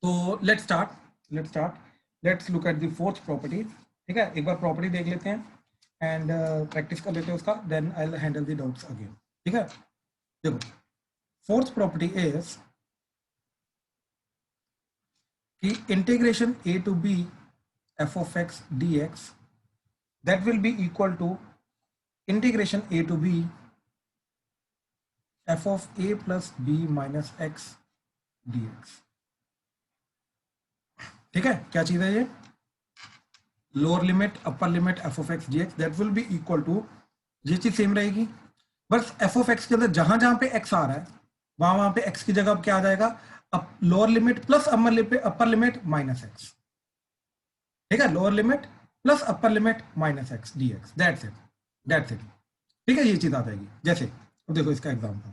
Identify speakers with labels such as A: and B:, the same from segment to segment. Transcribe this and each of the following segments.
A: तो let's look at the fourth property. ठीक है, एक बार प्रॉपर्टी देख लेते हैं एंड प्रैक्टिस कर लेते हैं उसका, then I will handle the doubts again. ठीक है, देखो फोर्थ प्रॉपर्टी इज कि integration a to b f of x dx that will be equal to integration a to b f of a plus b minus x dx। ठीक है, क्या चीज है ये? Lower limit upper limit f of x d x that will be equal to, ये चीज same रहेगी, बस एफ ऑफ एक्स के अंदर जहां जहां पे एक्स आ रहा है वहां पे एक्स की जगह अब क्या आ जाएगा, लोअर लिमिट प्लस अपर लिमिट माइनस एक्स। ठीक है, lower limit plus upper limit minus x d x, that's it. ठीक है, ये चीज आ जाएगी। जैसे अब देखो इसका एग्जाम्पल,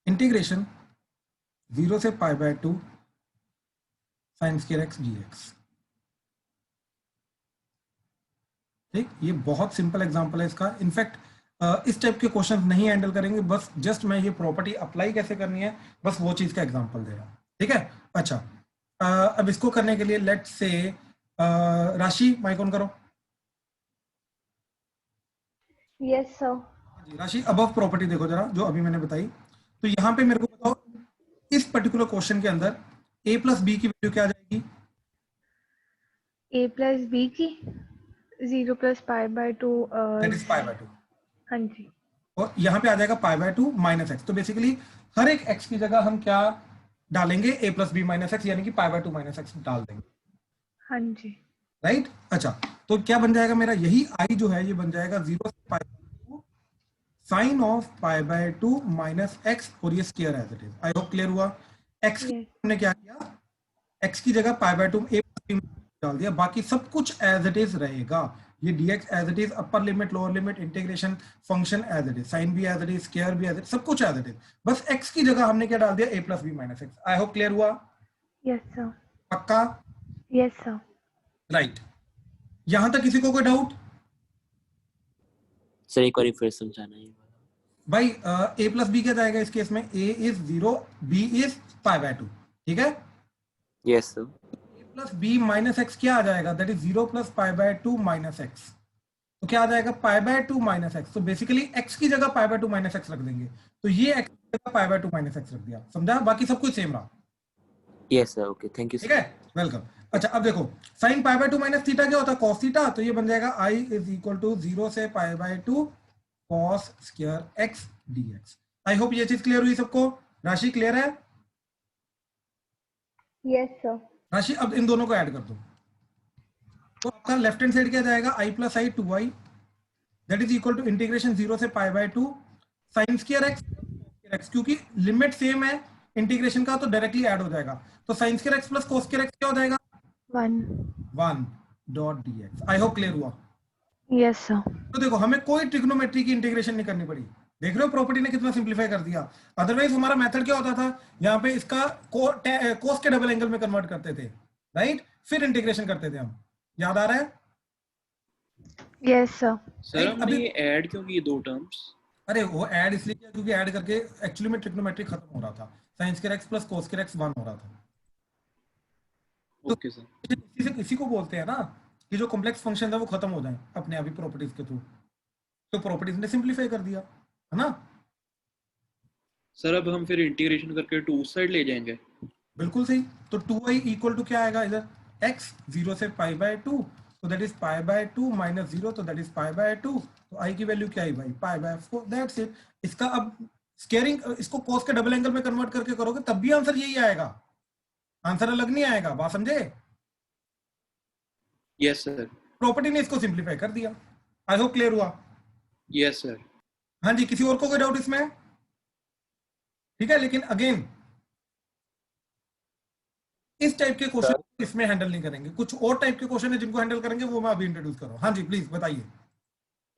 A: इंटीग्रेशन 0 से pi by 2 sine square x d x. ठीक, ये बहुत सिंपल एग्जांपल है इसका। इनफैक्ट इस टाइप के क्वेश्चन नहीं हैंडल करेंगे, बस जस्ट मैं ये प्रॉपर्टी अप्लाई कैसे करनी है बस वो चीज का एग्जांपल दे रहा हूं। ठीक है, अच्छा अब इसको करने के लिए let's say Rashi mic on करो।
B: Yes sir.
A: जी राशि, अबव प्रॉपर्टी देखो जरा जो अभी मैंने बताई। तो यहाँ पे मेरे को बताओ, इस पर्टिकुलर क्वेश्चन के अंदर a प्लस बी की वैल्यू क्या आ जाएगी?
B: a प्लस बी की 0 plus pi by 2।
A: That is pi by 2।
B: हाँ जी।
A: और यहाँ पे आ जाएगा पाई बाय 2 माइनस एक्स। तो बेसिकली हर एक एक्स की जगह हम क्या डालेंगे, a plus B minus x, यानी कि पाई बाय 2 माइनस एक्स डाल देंगे।
B: हाँ जी।
A: राइट, अच्छा तो क्या बन जाएगा मेरा, यही i जो है ये बन जाएगा 0 से pi by 2 sine of pi by 2 minus x, और ये square as it is. I hope clear हुआ। एक्स की हमने क्या किया, एक्स की जगह pi by 2 a plus b डाल दिया, बाकी सब कुछ एज इट इज रहेगा। ये dx as it is, upper limit lower limit integration function as it is, sine भी एज इट इज, स्क्वायर भी एज इट, सब कुछ एज इट इज। बस x की जगह हमने क्या डाल दिया, a plus B minus x. I hope clear हुआ।
B: Yes sir.
A: पक्का?
B: Yes sir.
A: राइट, यहां तक किसी को कोई डाउट?
C: सर एक बार फिर समझाना है
A: भाई a प्लस बी क्या जाएगा इस केस में, a is 0 b is pi by 2। ठीक है,
C: yes sir.
A: a plus B minus x क्या आ जाएगा, that is 0 plus pi by 2 minus x. तो क्या आ जाएगा, पाई बाय 2 माइनस एक्स। तो बेसिकली x की जगह पाई बाय 2 माइनस एक्स रख देंगे, तो ये x की जगह पाई बाय 2 माइनस एक्स रख दिया, समझा? बाकी सब कुछ सेम रहा।
C: Yes sir, okay, thank you
A: ठीक है, वेलकम। अच्छा अब देखो, sign pi by 2 minus theta क्या होता है, कॉस थीटा। तो ये बन जाएगा i इज इक्वल टू 0 से pi by 2 cos square x dx। I hope ये चीज क्लियर हुई सबको। राशि क्लियर है?
B: Yes sir.
A: राशि अब इन दोनों को ऐड कर दो, तो आपका लेफ्ट हैंड साइड क्या जाएगा, i plus I 2i that is equal to integration 0 से pi by 2 sine square x, क्योंकि लिमिट सेम है इंटीग्रेशन का तो डायरेक्टली ऐड हो जाएगा। तो sine square x plus cos square x क्या हो जाएगा, 1 dot dx। I hope clear हुआ।
B: Yes sir.
A: तो देखो हमें कोई ट्रिग्नोमेट्री की इंटीग्रेशन नहीं करनी पड़ी। देख रहे हो प्रॉपर्टी ने कितना सिंप्लीफाई कर दिया। अदरवाइज हमारा मेथड क्या होता था, यहाँ पे इसका कोस के डबल एंगल में कन्वर्ट करते थे, राइट, फिर इंटीग्रेशन करते थे हम। याद आ रहा है?
B: Yes sir.
D: सर हमने ये ऐड क्यों किए दो टर्म्स?
A: अरे वो ऐड इसलिए किया क्योंकि ऐड करके एक्चुअली में ट्रिग्नोमेट्री खत्म हो रहा था, sign square x plus cos square x 1 हो रहा था।
D: Okay sir.
A: इसी को बोलते हैं ना कि जो कॉम्प्लेक्स फंक्शन है वो खत्म हो जाए अपने आप ही प्रॉपर्टीज के थ्रू। तो प्रॉपर्टीज ने सिंप्लीफाई कर दिया, है ना?
D: सर अब हम फिर इंटीग्रेशन करके 2 साइड ले जाएंगे।
A: बिल्कुल सही। तो 2i इक्वल टू क्या आएगा इधर, x 0 से पाई बाय 2, तो that is pi by 2 minus 0, तो दैट इज पाई बाय 2। तो i की वैल्यू क्या आई भाई, पाई बाय 4, दैट्स इट। इसका अब स्क्वायरिंग, इसको cos के डबल एंगल में कन्वर्ट करके करोगे तब भी आंसर यही आएगा, आंसर अलग नहीं आएगा। बात समझे?
D: Yes sir.
A: प्रॉपर्टी ने इसको सिंप्लीफाई कर दिया। आई होप क्लियर हुआ।
D: Yes sir.
A: हाँ जी, किसी और को कोई डाउट इसमें? ठीक है, लेकिन अगेन इस टाइप के क्वेश्चन इसमें हैंडल नहीं करेंगे, कुछ और टाइप के क्वेश्चन है जिनको हैंडल करेंगे, वो मैं अभी इंट्रोड्यूस कर रहा हूं। हाँ जी प्लीज बताइए।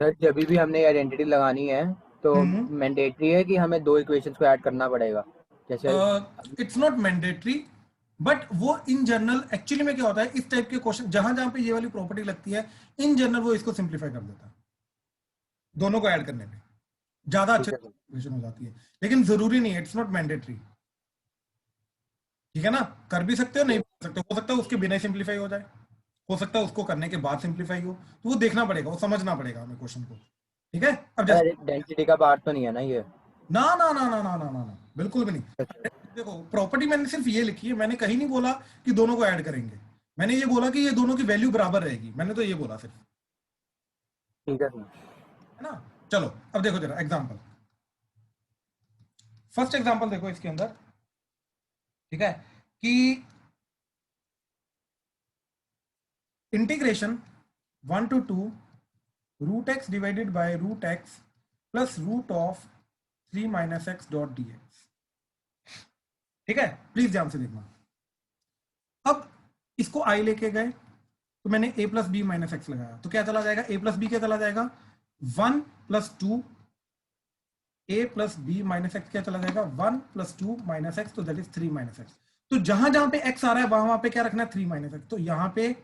E: सर जब भी हमने आइडेंटिटी लगानी है तो मैंडेटरी है कि हमें दो इक्वेशंस को ऐड करना पड़ेगा? जैसे
A: इट्स नॉट मैंडेटरी, बट वो इन जनरल एक्चुअली में क्या होता है, इस टाइप के क्वेश्चन जहां जहां पे ये वाली प्रॉपर्टी लगती है, इन जनरल वो इसको सिंप्लीफाई कर देता है, दोनों को ऐड करने में ज्यादा अच्छी इक्वेशन हो जाती है, लेकिन जरूरी नहीं है, इट्स नॉट मैंडेटरी। ठीक है ना, कर भी सकते हो नहीं भी कर सकते हो सकता है उसके बिना ही सिंप्लीफाई हो जाए, हो सकता है उसको करने के बाद सिंप्लीफाई हो, तो वो देखना पड़ेगा, वो समझना पड़ेगा हमें क्वेश्चन को। ठीक है, अब जैसे
E: डेंसिटी का पार्ट तो नहीं है ना ये?
A: ना ना ना ना ना ना ना ना बिल्कुल भी नहीं। देखो प्रॉपर्टी मैंने सिर्फ ये लिखी है, मैंने कहीं नहीं बोला कि दोनों को ऐड करेंगे, मैंने ये बोला कि ये दोनों की वैल्यू बराबर रहेगी, मैंने तो ये बोला सिर्फ,
E: ठीक है सर।
A: है ना। चलो अब देखो जरा एग्जांपल, फर्स्ट एग्जांपल देखो इसके अंदर, ठीक है, कि integration 1 to 2 root x divided by root x plus root of 3 minus x dot d x. ठीक है, प्लीज ध्यान से देखना। अब इसको आई लेके गए तो मैंने a plus B minus x लगाया, तो क्या चला जाएगा, a प्लस बी क्या चला जाएगा, 1 plus 2 a plus B minus x क्या चला जाएगा, 1 प्लस 2 माइनस एक्स, तो दैट इज 3 माइनस एक्स। तो जहां जहां पे x आ रहा है वहां पे क्या रखना है, 3 माइनस एक्स। तो यहाँ पे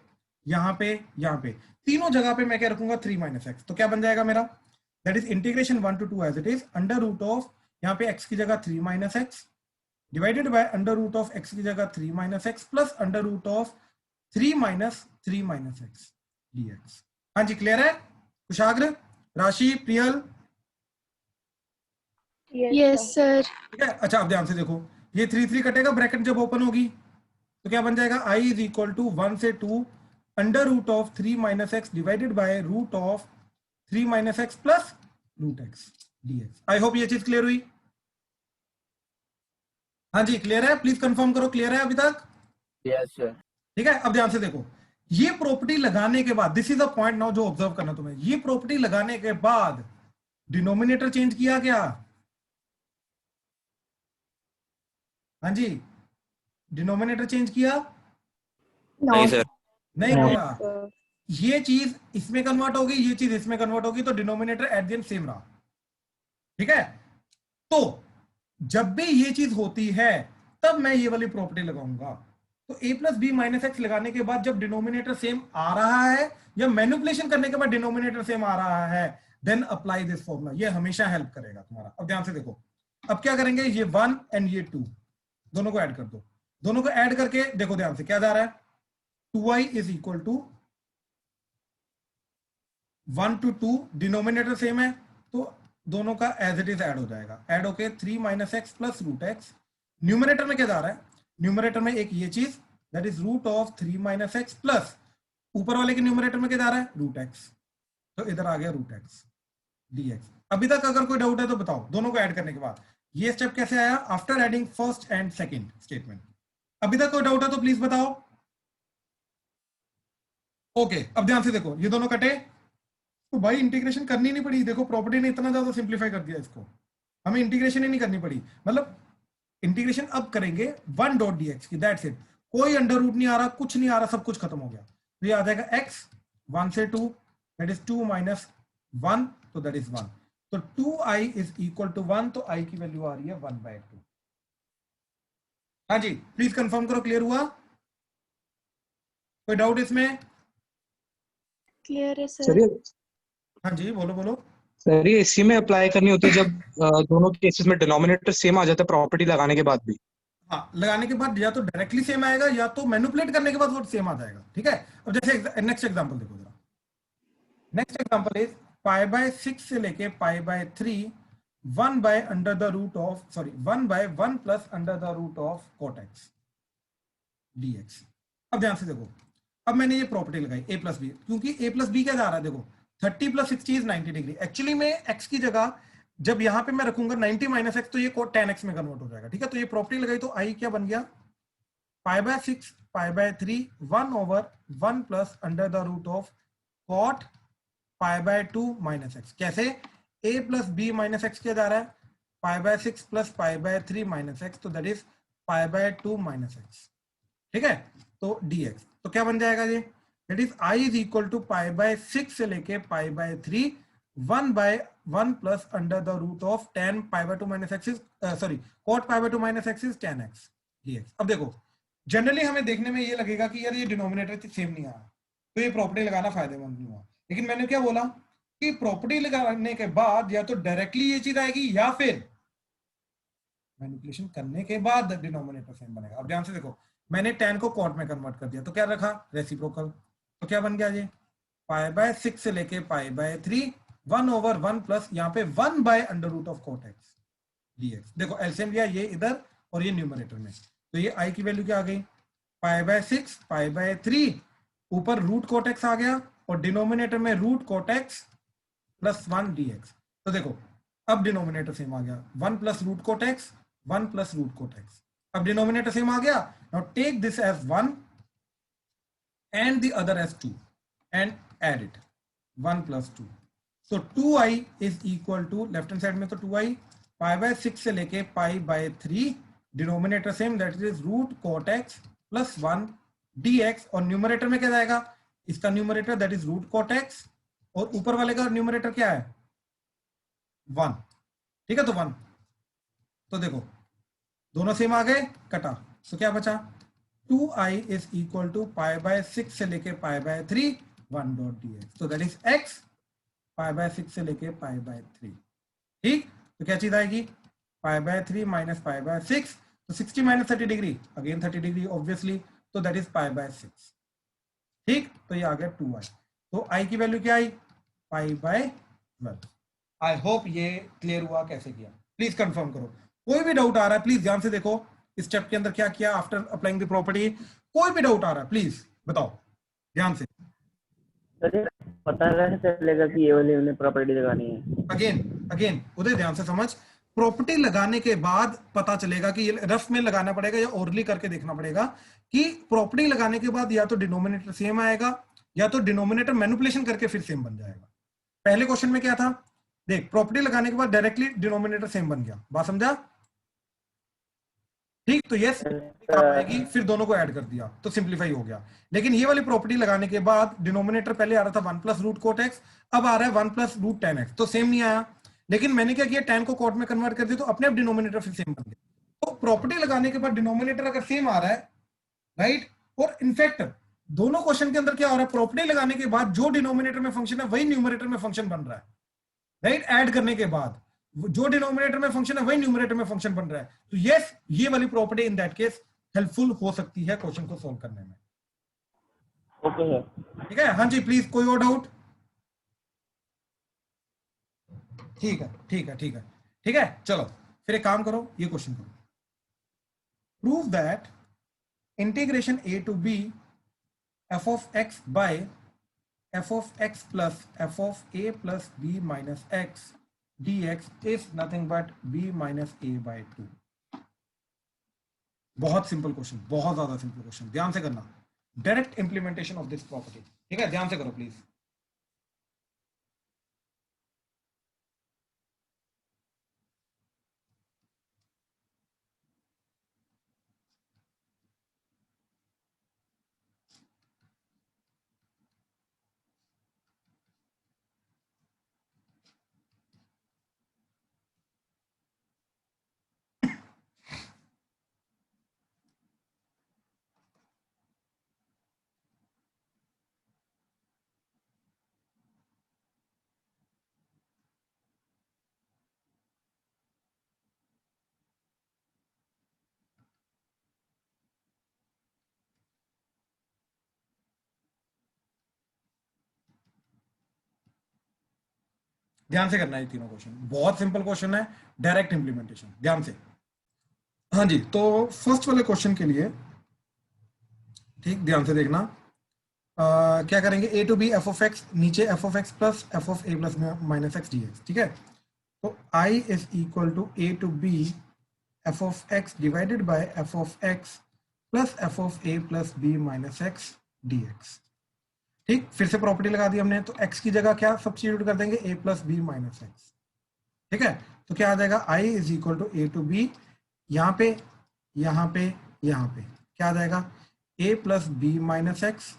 A: यहाँ पे यहाँ पे तीनों जगह पे मैं क्या रखूंगा, 3 माइनस एक्स। तो क्या बन जाएगा मेरा, that is integration 1 to 2 as it is under root of, यहाँ पे x की जगह 3 minus x divided by under root of x की जगह 3 minus x plus under root of 3 minus x dx। हाँ जी, क्लियर है कुशाग्र, राशि, प्रियल?
B: Yes sir.
A: ठीक है, अच्छा अब ध्यान से देखो, ये 3 कटेगा, ब्रैकेट जब ओपन होगी तो क्या बन जाएगा, i इज इक्वल टू 1 से 2 under root of 3 minus x divided by root of 3 minus x plus root x dx। I hope ये चीज क्लियर हुई। हाँ जी क्लियर है, प्लीज कंफर्म करो, क्लियर है अभी तक?
E: Yes sir.
A: ठीक है, अब ध्यान से देखो, ये प्रॉपर्टी लगाने के बाद, this is a point now जो ऑब्जर्व करना तुम्हें, ये प्रॉपर्टी लगाने के बाद डिनोमिनेटर चेंज किया क्या? हाँ जी, डिनोमिनेटर चेंज किया?
C: नहीं सर।
A: नहीं
E: नहीं।
A: होगा, ये चीज इसमें कन्वर्ट होगी, ये चीज इसमें कन्वर्ट होगी, तो denominator at the end same रहा। ठीक है, तो जब भी ये चीज होती है तब मैं ये वाली प्रॉपर्टी लगाऊंगा। तो a plus B minus x लगाने के बाद जब डिनोमिनेटर सेम आ रहा है या मैनिपुलेशन करने के बाद डिनोमिनेटर सेम आ रहा है, देन अप्लाई दिस फॉर्मूला, ये हमेशा हेल्प करेगा तुम्हारा। अब ध्यान से देखो, अब क्या करेंगे, ये 1 एंड ये 2 दोनों को ऐड कर दो, दोनों को ऐड करके देखो ध्यान से क्या जा रहा है, 2i is equal to 1 to 2, denominator same है तो दोनों का एज इट इज ऐड हो जाएगा, ऐड होके 3 minus x plus root x. Numerator में क्या जा रहा है, न्यूमरेटर में एक ये चीज that is root of 3 minus x plus ऊपर वाले के न्यूमरेटर में क्या जा रहा है, रूट एक्स, तो इधर आ गया रूट एक्स dx। अभी तक अगर कोई डाउट है तो बताओ, दोनों को ऐड करने के बाद ये स्टेप कैसे आया, after adding first and second statement. अभी तक कोई डाउट है तो प्लीज बताओ। ओके, अब ध्यान से देखो, ये दोनों कटे तो भाई इंटीग्रेशन करनी नहीं पड़ी, देखो प्रॉपर्टी ने इतना ज्यादा सिंप्लीफाई कर दिया इसको, हमें इंटीग्रेशन ही नहीं करनी पड़ी, मतलब इंटीग्रेशन अब करेंगे 1 डॉट dx की, दैट्स इट, कोई अंडर रूट नहीं आ रहा, कुछ नहीं आ रहा, सब कुछ खत्म हो गया। तो ये आ जाएगा x 1 से 2 दैट इज 2 माइनस 1, तो दैट इज 1, तो 2i इज इक्वल टू 1, तो i की वैल्यू आ रही है 1/2। हाँ जी प्लीज कंफर्म करो, क्लियर हुआ, कोई डाउट इसमें?
B: क्लियर है
F: सर
B: सर।
F: ये
A: हाँ जी बोलो बोलो।
F: सर ये इसी में अप्लाई करनी होती है जब दोनों केसेस में डिनोमिनेटर सेम आ जाता है प्रॉपर्टी लगाने के बाद भी?
A: हाँ, लगाने के बाद या तो डायरेक्टली सेम आएगा या तो मैनिपुलेट करने के बाद वो सेम आ जाएगा। ठीक है, अब जैसे नेक्स्ट एग्जांपल देखो जरा, next example is pi by 6 से लेके pi by 3 1 by under the root of, sorry 1 by 1 plus under the root of cot x dx। अब ध्यान से देखो, अब मैंने ये प्रॉपर्टी लगाई a प्लस बी, क्योंकि a प्लस बी क्या जा रहा है, देखो 30 प्लस 60 इज 90 डिग्री, एक्चुअली में x की जगह जब यहां पे मैं रखूंगा 90 माइनस एक्स तो ये tan x में कन्वर्ट हो जाएगा। ठीक है, तो ये प्रॉपर्टी लगाई तो i क्या बन गया, pi by 6 pi by 3 1 over 1 plus under the root of cot pi by 2 minus x. कैसे, a plus B minus x क्या जा रहा है, pi by 6 plus pi by 3 minus x, तो that is pi by 2 minus x. ठीक है, तो dx, तो क्या बन जाएगा ये, that is i is equal to pi by 6 से लेके pi by 3 1 by 1 plus under the root of tan pi by 2 minus x is sorry cot pi by 2 minus x is tan x dx। अब देखो generally हमें देखने में ये लगेगा कि यार ये डिनोमिनेटर सेम नहीं आ रहा, तो ये प्रॉपर्टी लगाना फायदेमंद नहीं हुआ, लेकिन मैंने क्या बोला कि प्रॉपर्टी लगाने के बाद या तो डायरेक्टली ये चीज आएगी या फिर मैनिपुलेशन करने के बाद डिनोमिनेटर सेम बनेगा। अब ध्यान से देखो, मैंने tan को cot में कन्वर्ट कर दिया तो क्या रखा, रेसिप्रोकल, तो क्या बन गया ये π/6 से लेके π/3 1/1 प्लस यहाँ पे 1/√cot x dx। देखो एलसीएम लिया ये इधर और ये न्यूमरेटर में, तो ये i की वैल्यू क्या आ गई π/6 π/3 ऊपर √cot x आ गया और डिनोमिनेटर में √cot x प्लस 1 dx। तो देखो अब डिनोमिनेटर सेम आ गया 1 plus √cot x 1 plus √cot x। अब डिनोमिनेटर सेम आ गया, now take this as 1 and the other as 2 and add it 1 plus 2, so 2i is equal to left hand side में तो 2i π/6 से लेके π/3 denominator same that is √cot x plus 1 dx और numerator में क्या जाएगा, इसका numerator that is √cot x और ऊपर वाले का न्यूमरेटर क्या है 1, ठीक है, तो 1। तो देखो दोनों सेम आ गए, कटा, तो क्या बचा 2i is equal to π/6 से लेके π/3 1 dot dx, तो दैट इज x π/6 से लेके π/3, ठीक। तो क्या चीज आएगी π/3 माइनस π/6, तो 60 minus 30 degree again 30 degree obviously, तो दैट इज π/6, ठीक। तो ये आ गया 2i, तो i की वैल्यू क्या आई π/12। आई होप ये क्लियर हुआ कैसे किया, प्लीज कंफर्म करो। कोई भी डाउट आ रहा है प्लीज ध्यान से देखो, इस स्टेप के अंदर क्या किया आफ्टर अप्लाइंग द प्रॉपर्टी, कोई भी डाउट आ रहा है प्लीज बताओ ध्यान से।
G: पता कैसे चलेगा कि ये वाली हमने प्रॉपर्टी लगानी है?
A: अगेन उदय ध्यान से समझ, प्रॉपर्टी लगाने के बाद पता चलेगा कि ये रफ में लगाना पड़ेगा या ओरली करके देखना पड़ेगा कि प्रॉपर्टी लगाने के बाद या तो डिनोमिनेटर सेम आएगा या तो डिनोमिनेटर मैनिपुलेशन करके फिर सेम बन जाएगा। पहले क्वेश्चन में क्या था, देख प्रॉपर्टी लगाने के बाद डायरेक्टली डिनोमिनेटर सेम बन गया, बात समझा, ठीक। तो यस आएगी, फिर दोनों को ऐड कर दिया तो सिंप्लीफाई हो गया। लेकिन ये वाली प्रॉपर्टी लगाने के बाद डिनोमिनेटर पहले आ रहा था 1 प्लस √cot x, अब आ रहा है 1 प्लस √tan x, तो सेम नहीं आया। लेकिन मैंने क्या किया tan को cot में कन्वर्ट कर दिया तो अपने आप डिनोमिनेटर फिर सेम बन गया। तो प्रॉपर्टी लगाने के बाद डिनोमिनेटर अगर सेम आ रहा है, राइट, और इनफैक्ट दोनों क्वेश्चन के अंदर क्या हो रहा है, प्रॉपर्टी लगाने के बाद जो डिनोमिनेटर में फंक्शन है वही न्यूमरेटर में फंक्शन बन रहा है, राइट, ऐड करने के बाद जो डिनोमिनेटर में फंक्शन है वही न्यूमरेटर में फंक्शन बन रहा है। तो यस ये वाली property in that case helpful हो सकती है क्वेश्चन को सॉल्व करने में।
G: ओके सर,
A: ठीक है, हाँ जी प्लीज, कोई और डाउट? ठीक है ठीक है ठीक है ठीक है, चलो फिर एक काम करो, ये क्वेश्चन करो, prove that integration a to b f of x by f of x plus f of a plus b minus x dx is nothing but b minus a by 2। बहुत सिंपल क्वेश्चन, बहुत ज्यादा simple question, ध्यान से करना, direct implementation of this property, ठीक है, ध्यान से करो प्लीज। ध्यान से करना है ये तीनों क्वेश्चन, बहुत सिंपल क्वेश्चन है, डायरेक्ट इंप्लीमेंटेशन, ध्यान से। हाँ जी, तो फर्स्ट वाले क्वेश्चन के लिए ठीक ध्यान से देखना, क्या करेंगे, a to b f of x, नीचे f of x plus f of a plus minus x dx, ठीक है। तो i is equal to a to b f of x divided by f of x plus f of a plus b minus x dx, ठीक। फिर से property लगा दी हमने, तो x की जगह क्या सब्स्टिट्यूट कर देंगे, a plus b minus x, ठीक है। तो क्या आ जाएगा, i is equal to a to b, यहाँ पे यहाँ पे यहाँ पे क्या आ जाएगा, a plus b minus x,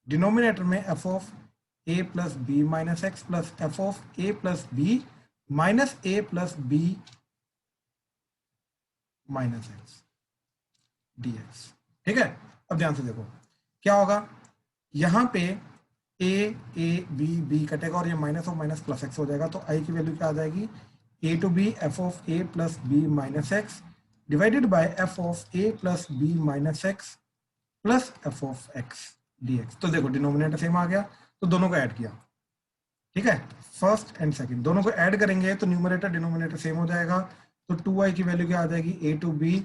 A: denominator में f of a plus b minus x plus f of a plus b minus a plus b minus x dx, ठीक है। अब ध्यान से देखो क्या होगा, यहाँ पे a a b b कटेगा और ये माइनस और माइनस प्लस x हो जाएगा, तो i की वैल्यू क्या आ जाएगी, a to b f of a plus b minus x divided by f of a plus b minus x plus f of x dx। तो देखो डिनोमिनेटर सेम आ गया, तो दोनों को ऐड किया, ठीक है, फर्स्ट एंड सेकंड दोनों को ऐड करेंगे तो न्यूमरेटर डिनोमिनेटर सेम हो जाएगा। तो 2y की वैल्यू क्या आ जाएगी, a to b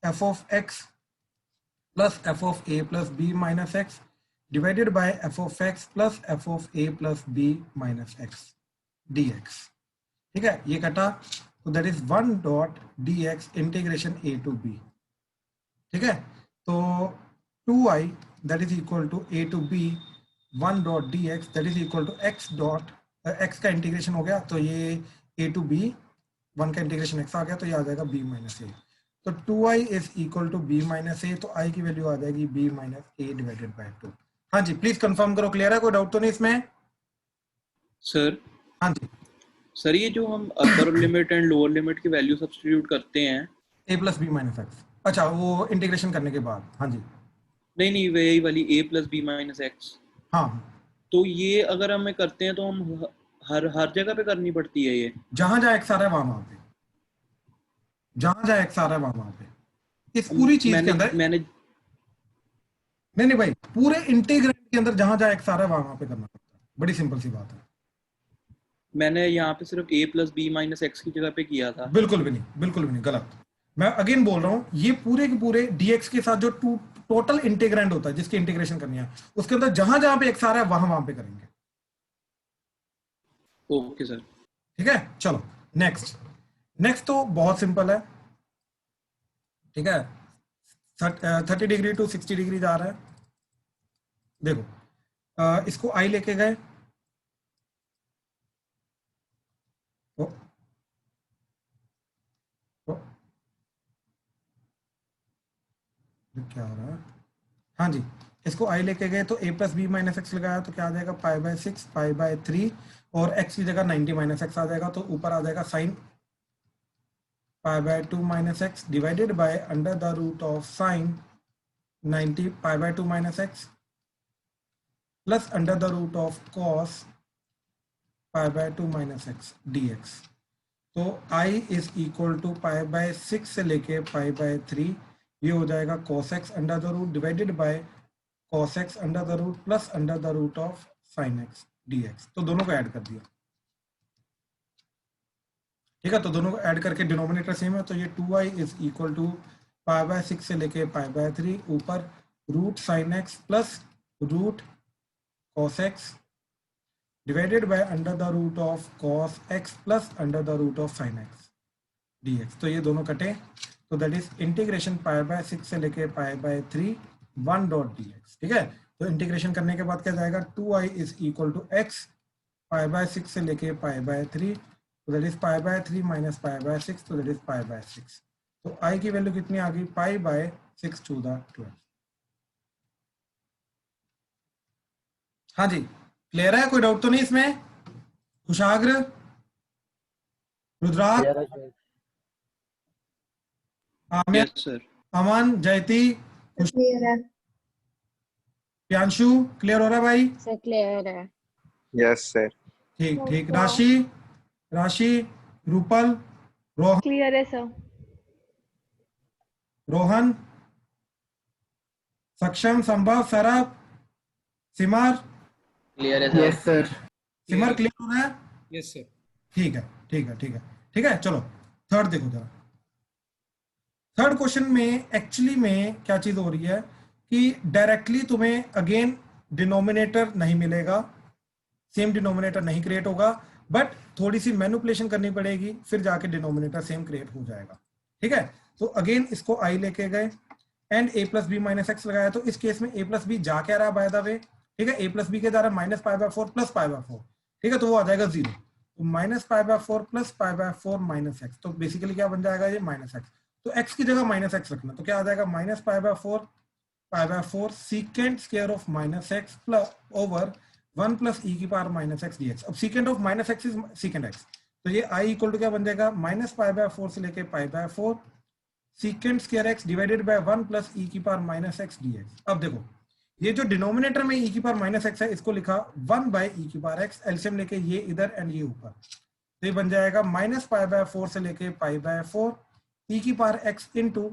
A: f of x plus f of a plus b minus x divided by f of x plus f of a plus b minus x dx। ठीक है, ये कटा, तो that is 1 dot dx integration a to b। ठीक है, तो 2y that is equal to a to b 1 dot dx that is equal to x dot x का integration हो गया, तो ये a to b 1 का इंटीग्रेशन x आ गया, तो ये आ जाएगा b माइनस a। तो 2i is equal to b minus a, तो i की वैल्यू आ जाएगी b minus a divided by 2। हाँ जी, प्लीज कंफर्म करो, क्लियर है, कोई डाउट तो नहीं इसमें?
D: सर
A: हाँ जी,
D: सर ये जो हम upper limit and lower limit की वैल्यू सब्स्टिट्यूट करते हैं,
A: a plus B minus x, अच्छा वो इंटीग्रेशन करने के बाद, हाँ जी,
D: नहीं वही वाली a plus B minus x,
A: हाँ,
D: तो ये अगर हमें करते हैं तो हम हर जगह पे करनी पड़ती है ये?
A: जहां जहां एक्स आ रहा है वहां पे, जहां जहां एक्स आ रहा है वहां पे, इस पूरी चीज के अंदर
D: मैंने
A: नहीं भाई, पूरे इंटीग्रेंट के अंदर जहां जहां एक्स आ रहा है वहां पे करना पड़ता है, बड़ी सिंपल सी बात है।
D: मैंने यहाँ पे सिर्फ a plus B minus x की जगह पे किया था।
A: बिल्कुल भी नहीं, बिल्कुल भी नहीं, गलत। मैं अगेन बोल रहा हूँ, ये पूरे के पूरे dx के साथ जो टोटल इंटीग्रेंड होता है जिसकी इंटीग्रेशन करनी है, उसके अंदर जहां जहां पे एक्स आ रहा है वहां पे करेंगे।
D: ओके सर,
A: ठीक है, चलो नेक्स्ट तो बहुत सिंपल है, ठीक है, 30 डिग्री टू 60 डिग्री जा रहा है। देखो इसको आई लेके गए, क्या हो रहा है, हाँ जी, इसको आई लेके गए तो a plus B minus x लगाया तो क्या आ जाएगा पाई बाय 6 पाई बाय 3 और x की जगह 90 माइनस एक्स आ जाएगा, तो ऊपर आ जाएगा sine pi by 2 minus x divided by under the root of sine 90 pi by 2 minus x plus under the root of cos pi by 2 minus x dx। तो i is equal to pi by 6 से लेके pi by 3, ये हो जाएगा cos x under the root divided by cos x under the root plus under the root of sin x dx। तो दोनों को add कर दिया, ठीक है, तो दोनों को ऐड करके डिनोमिनेटर सेम है, तो ये 2i is equal to pi by 6 से लेके पाई बाय 3 ऊपर रूट sin x प्लस root cos x divided by under the root of cos x प्लस under the root of sin x dx। तो ये दोनों कटे, तो that is integration pi by 6 से लेके पाई बाय 3 1 डॉट dx। ठीक है, तो इंटीग्रेशन करने के बाद क्या जाएगा 2i is equal to x pi by 6 से लेके पाई बाय 3, तो that is pi by 3 minus pi by 6, तो दैट इज पाई बाय 6। तो i की वैल्यू कितनी आ गई, पाई बाय 6 टू द 12। हाँ जी, क्लियर है, कोई डाउट तो नहीं इसमें? कुशाग्र, रुद्राक्ष, आमिर,
D: यस सर,
A: अमन, जयती,
B: क्लियर है
A: प्यांशु, क्लियर हो रहा है भाई?
B: सर, क्लियर है
C: यस सर।
A: ठीक ठीक, राशि, रूपल, रोहन,
B: क्लियर है सर।
A: रोहन, सक्षम, संभव, सरब, सिमर,
D: क्लियर है
E: यस सर।
A: सिमर क्लियर हो रहा है?
F: Yes sir.
A: ठीक है ठीक है ठीक है ठीक है, चलो थर्ड देखो जरा। थर्ड क्वेश्चन में एक्चुअली में क्या चीज हो रही है कि डायरेक्टली तुम्हें अगेन डिनोमिनेटर नहीं मिलेगा, सेम डिनोमिनेटर नहीं क्रिएट होगा, बट थोड़ी सी मैनिपुलेशन करनी पड़ेगी, फिर जाके डिनोमिनेटर सेम क्रिएट हो जाएगा। ठीक है, तो अगेन इसको आई लेके गए and a plus B minus x लगाया, तो इस केस में a प्लस बी जा क्या रहा है बाय द वे, ठीक है, a प्लस बी के जा रहा है minus pi by 4 plus pi by 4, ठीक है, तो वो आ जाएगा 0, तो minus pi by 4 plus pi by 4 minus x, तो बेसिकली क्या बन जाएगा ये माइनस एक्स, तो x की जगह माइनस एक्स रखना, तो क्या आ जाएगा minus pi by 4 secant square of minus x plus over 1 plus e की पावर माइनस एक्स dx। अब secant of minus x is secant x, तो ये i इक्वल टू क्या बन जाएगा माइनस पाई बाय 4 से लेके pi by 4 secant square x divided bye 1 plus e की पावर माइनस एक्स dx। अब देखो ये जो डिनोमिनेटर में e की पावर माइनस एक्स है, इसको लिखा 1 बाय e की पावर x, एलसीएम लेके ये इधर एंड ये ऊपर, तो ये बन जाएगा -π/4 से लेके π/4 e की power x into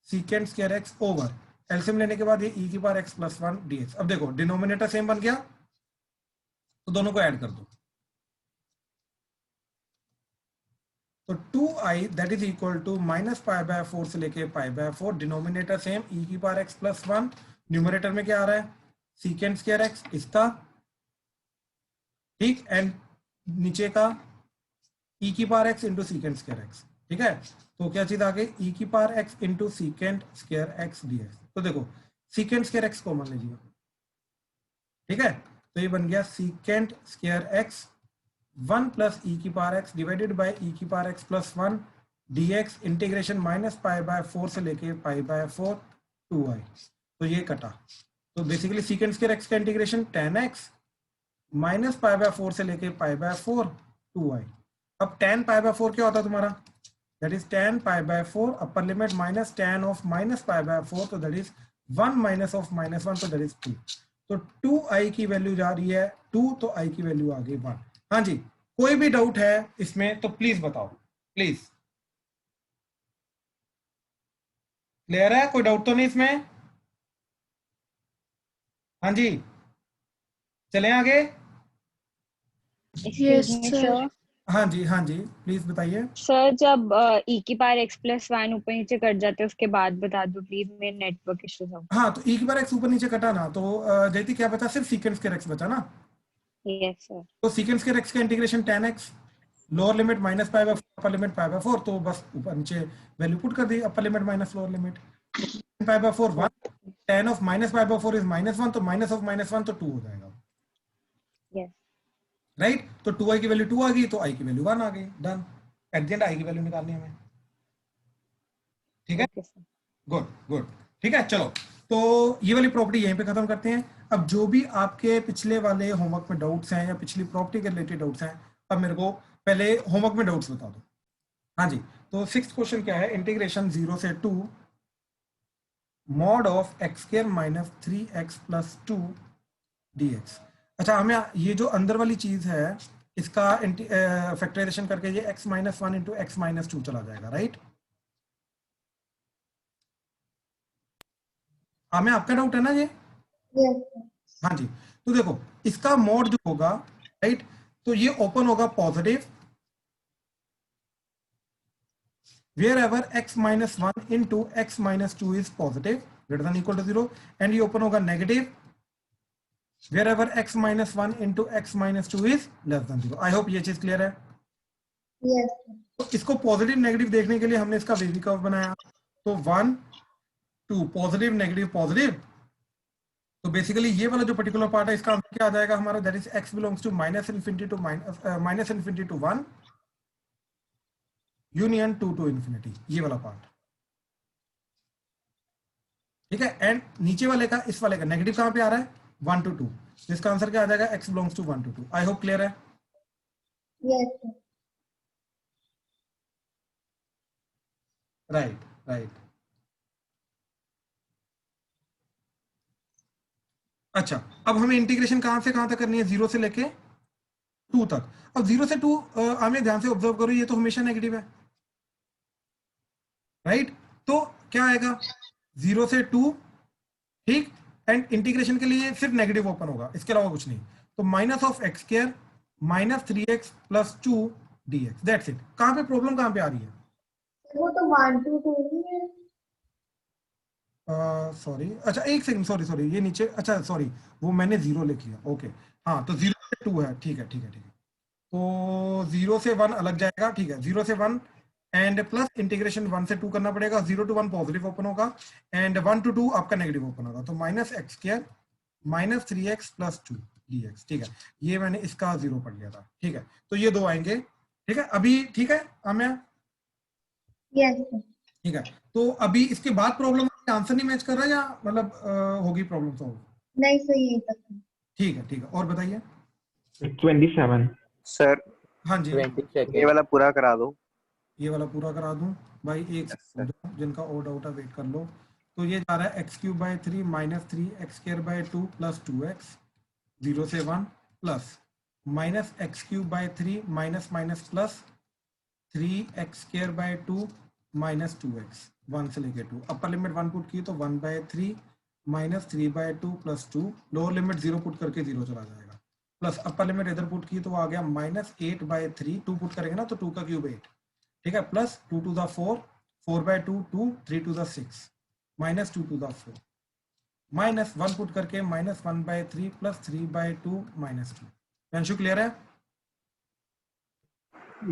A: सीकेंड square x over LCM लेने के बाद ये e की पावर x + 1 dx। अब देखो डिनोमिनेटर सेम बन गया तो दोनों को ऐड कर दो, तो 2i that is equal to -π/4 से लेके π/4, डिनोमिनेटर सेम e की पावर x + 1, न्यूमरेटर में क्या आ रहा है सीकेंड स्क्वायर x इसका, ठीक, एंड नीचे का e की power x into सीकेंड square x, ठीक है। तो क्या चीज आ गई e की power x into सीकेंड square x dx। तो देखो सीकेंड स्क्वायर x कॉमन लीजिए, ठीक है, तो ये बन गया सीकेंड स्क्वायर x 1 प्लस e की power x divided bye e की पावर x + 1 dx इंटीग्रेशन -π/4 से लेके π/4 2i। तो ये कटा, तो बेसिकली सीकेंड स्क्वायर x का इंटीग्रेशन tan x -π/4 से लेके π/4 2i। अब tan π/4 क्या होता है तुम्हारा, that is tan π/4 upper limit minus tan of -π/4, तो दैट इज 1 माइनस ऑफ -1, तो दैट इज 2। तो 2i की वैल्यू जा रही है 2, तो i की वैल्यू आ गई 1। हाँ जी, कोई भी डाउट है इसमें तो प्लीज बताओ, प्लीज। क्लियर है, कोई डाउट तो नहीं इसमें? हाँ जी, चलें आगे।
B: Yes, sir.
A: हाँ जी, हाँ जी, प्लीज बताइए।
H: सर जब e की पावर x + 1 ऊपर नीचे कट जाते हैं उसके बाद बता दो प्लीज, मेरे नेटवर्क इश्यूज हो।
A: हाँ, तो e की पावर x ऊपर नीचे कटा ना, तो जयती क्या बचा, सिर्फ सीकेंड स्क्वायर x बचा ना।
H: Yes sir.
A: तो सीकेंड स्क्वायर x का integration tan x, lower limit -π/4 upper limit π/4, तो बस ऊपर नीचे वैल्यू पुट कर दी, upper limit minus lower limit. π/4 1, tan of -π/4 is -1, तो माइनस ऑफ -1 तो 2 हो जाएगा,
H: यस
A: राइट। तो 2i की वैल्यू 2 आ गई, तो i की वैल्यू 1 आ गई, done. At the end i की वैल्यू निकालनी है हमें, ठीक है,
H: ओके सर।
A: गुड गुड, ठीक है। चलो, तो ये वाली प्रॉपर्टी यहीं पे खत्म करते हैं। अब जो भी आपके पिछले वाले होमवर्क में डाउट्स हैं या पिछली प्रॉपर्टी के रिलेटेड डाउट्स हैं, अब मेरे को पहले होमवर्क में डाउट्स बता दो। हाँ जी, तो 6th क्वेश्चन क्या है, इंटीग्रेशन 0 से 2 mod of x² - 3x + 2 dx। अच्छा, हमें ये जो अंदर वाली चीज है इसका फैक्टराइजेशन करके ये x - 1 इंटू x - 2 चला जाएगा, राइट। हमें आपका डाउट है ना ये? हाँ जी, तो देखो इसका मोड जो होगा, राइट, तो ये ओपन होगा positive wherever x - 1 into x - 2 is positive greater than equal to 0, and ये ओपन होगा negative wherever x - 1 into x - 2 is less than 0। I hope ये चीज क्लियर है।
I: Yes.
A: तो इसको पॉजिटिव नेगेटिव देखने के लिए हमने इसका वेवी कर्व बनाया, तो 1 2 पॉजिटिव नेगेटिव पॉजिटिव, तो बेसिकली ये वाला जो पर्टिकुलर पार्ट है इसका आंसर क्या आ जाएगा हमारा, that is x belongs to -∞ to -∞ to 1 union 2 to ∞, ये वाला पार्ट, ठीक है। एंड नीचे वाले का, इस वाले का नेगेटिव कहां पे आ रहा है, 1 to 2, इसका आंसर क्या आ जाएगा, x belongs to 1 to 2। I hope clear है।
I: Yes.
A: Right right. अच्छा, अब हमें इंटीग्रेशन कहां से कहां तक करनी है, 0 से लेके 2 तक। अब 0 से 2 हमें ध्यान से ऑब्जर्व करो, ये तो हमेशा नेगेटिव है, राइट। तो क्या आएगा 0 से 2, ठीक, एंड इंटीग्रेशन के लिए सिर्फ नेगेटिव ओपन होगा, इसके अलावा कुछ नहीं। तो -(x²) - 3x + 2 dx, that's it. कहां पे प्रॉब्लम कहां पे आ रही है,
I: वो तो 1 2 2 नहीं है।
A: सॉरी, अच्छा एक सेकंड, सॉरी ये नीचे, अच्छा सॉरी वो मैंने 0 लिख लिया, ओके। हाँ, तो 0 से 2 है, ठीक है ठीक है ठीक है। तो 0 से 1 अलग जाएगा, ठीक है, 0 से 1 एंड प्लस इंटीग्रेशन 1 से 2 करना पड़ेगा। 0 to 1 पॉजिटिव ओपन होगा एंड 1 to 2 आपका नेगेटिव ओपन होगा, तो -(x²) - 3x + 2 dx, ठीक है। ये मैंने इसका 0 पढ़ लिया था, ठीक है। तो ये दो आएंगे, ठीक है अभी, ठीक है आम्या,
I: Yes.
A: ठीक है। तो अभी इसके बाद प्रॉब्लम आंसर नहीं मैच कर रहा या मतलब होगी प्रॉब्लम सॉल्व?
I: नहीं सही है तक।
A: ठीक है ठीक है, और बताइए।
C: 27
J: सर
A: हाँ जी,
E: 20
J: ये वाला पूरा करा दो।
A: ये वाला पूरा करा दूं भाई, एक सेकंड, जिनका और डाउट है वेट कर लो। तो ये जा रहा है x³ - 3 - 3x² / 2 + 2x 0 से 1 plus minus x cube by 3 minus minus plus 3x square by 2 minus 2x 1 से लेके 2। अपर लिमिट 1 पुट की तो 1/3 minus 3/2 plus 2। Lower limit 0 put करके 0 चला जाएगा, प्लस अपर लिमिट इधर पुट की तो आ गया माइनस 8/3। 2 पुट करेंगे ना तो 2 का क्यूब 8, ठीक है, plus 2 to the 4, 4/2 2, 3 to the 6 minus 2 to the 4 minus 1 put करके minus 1/3 plus 3/2 minus 2। Anshu clear है?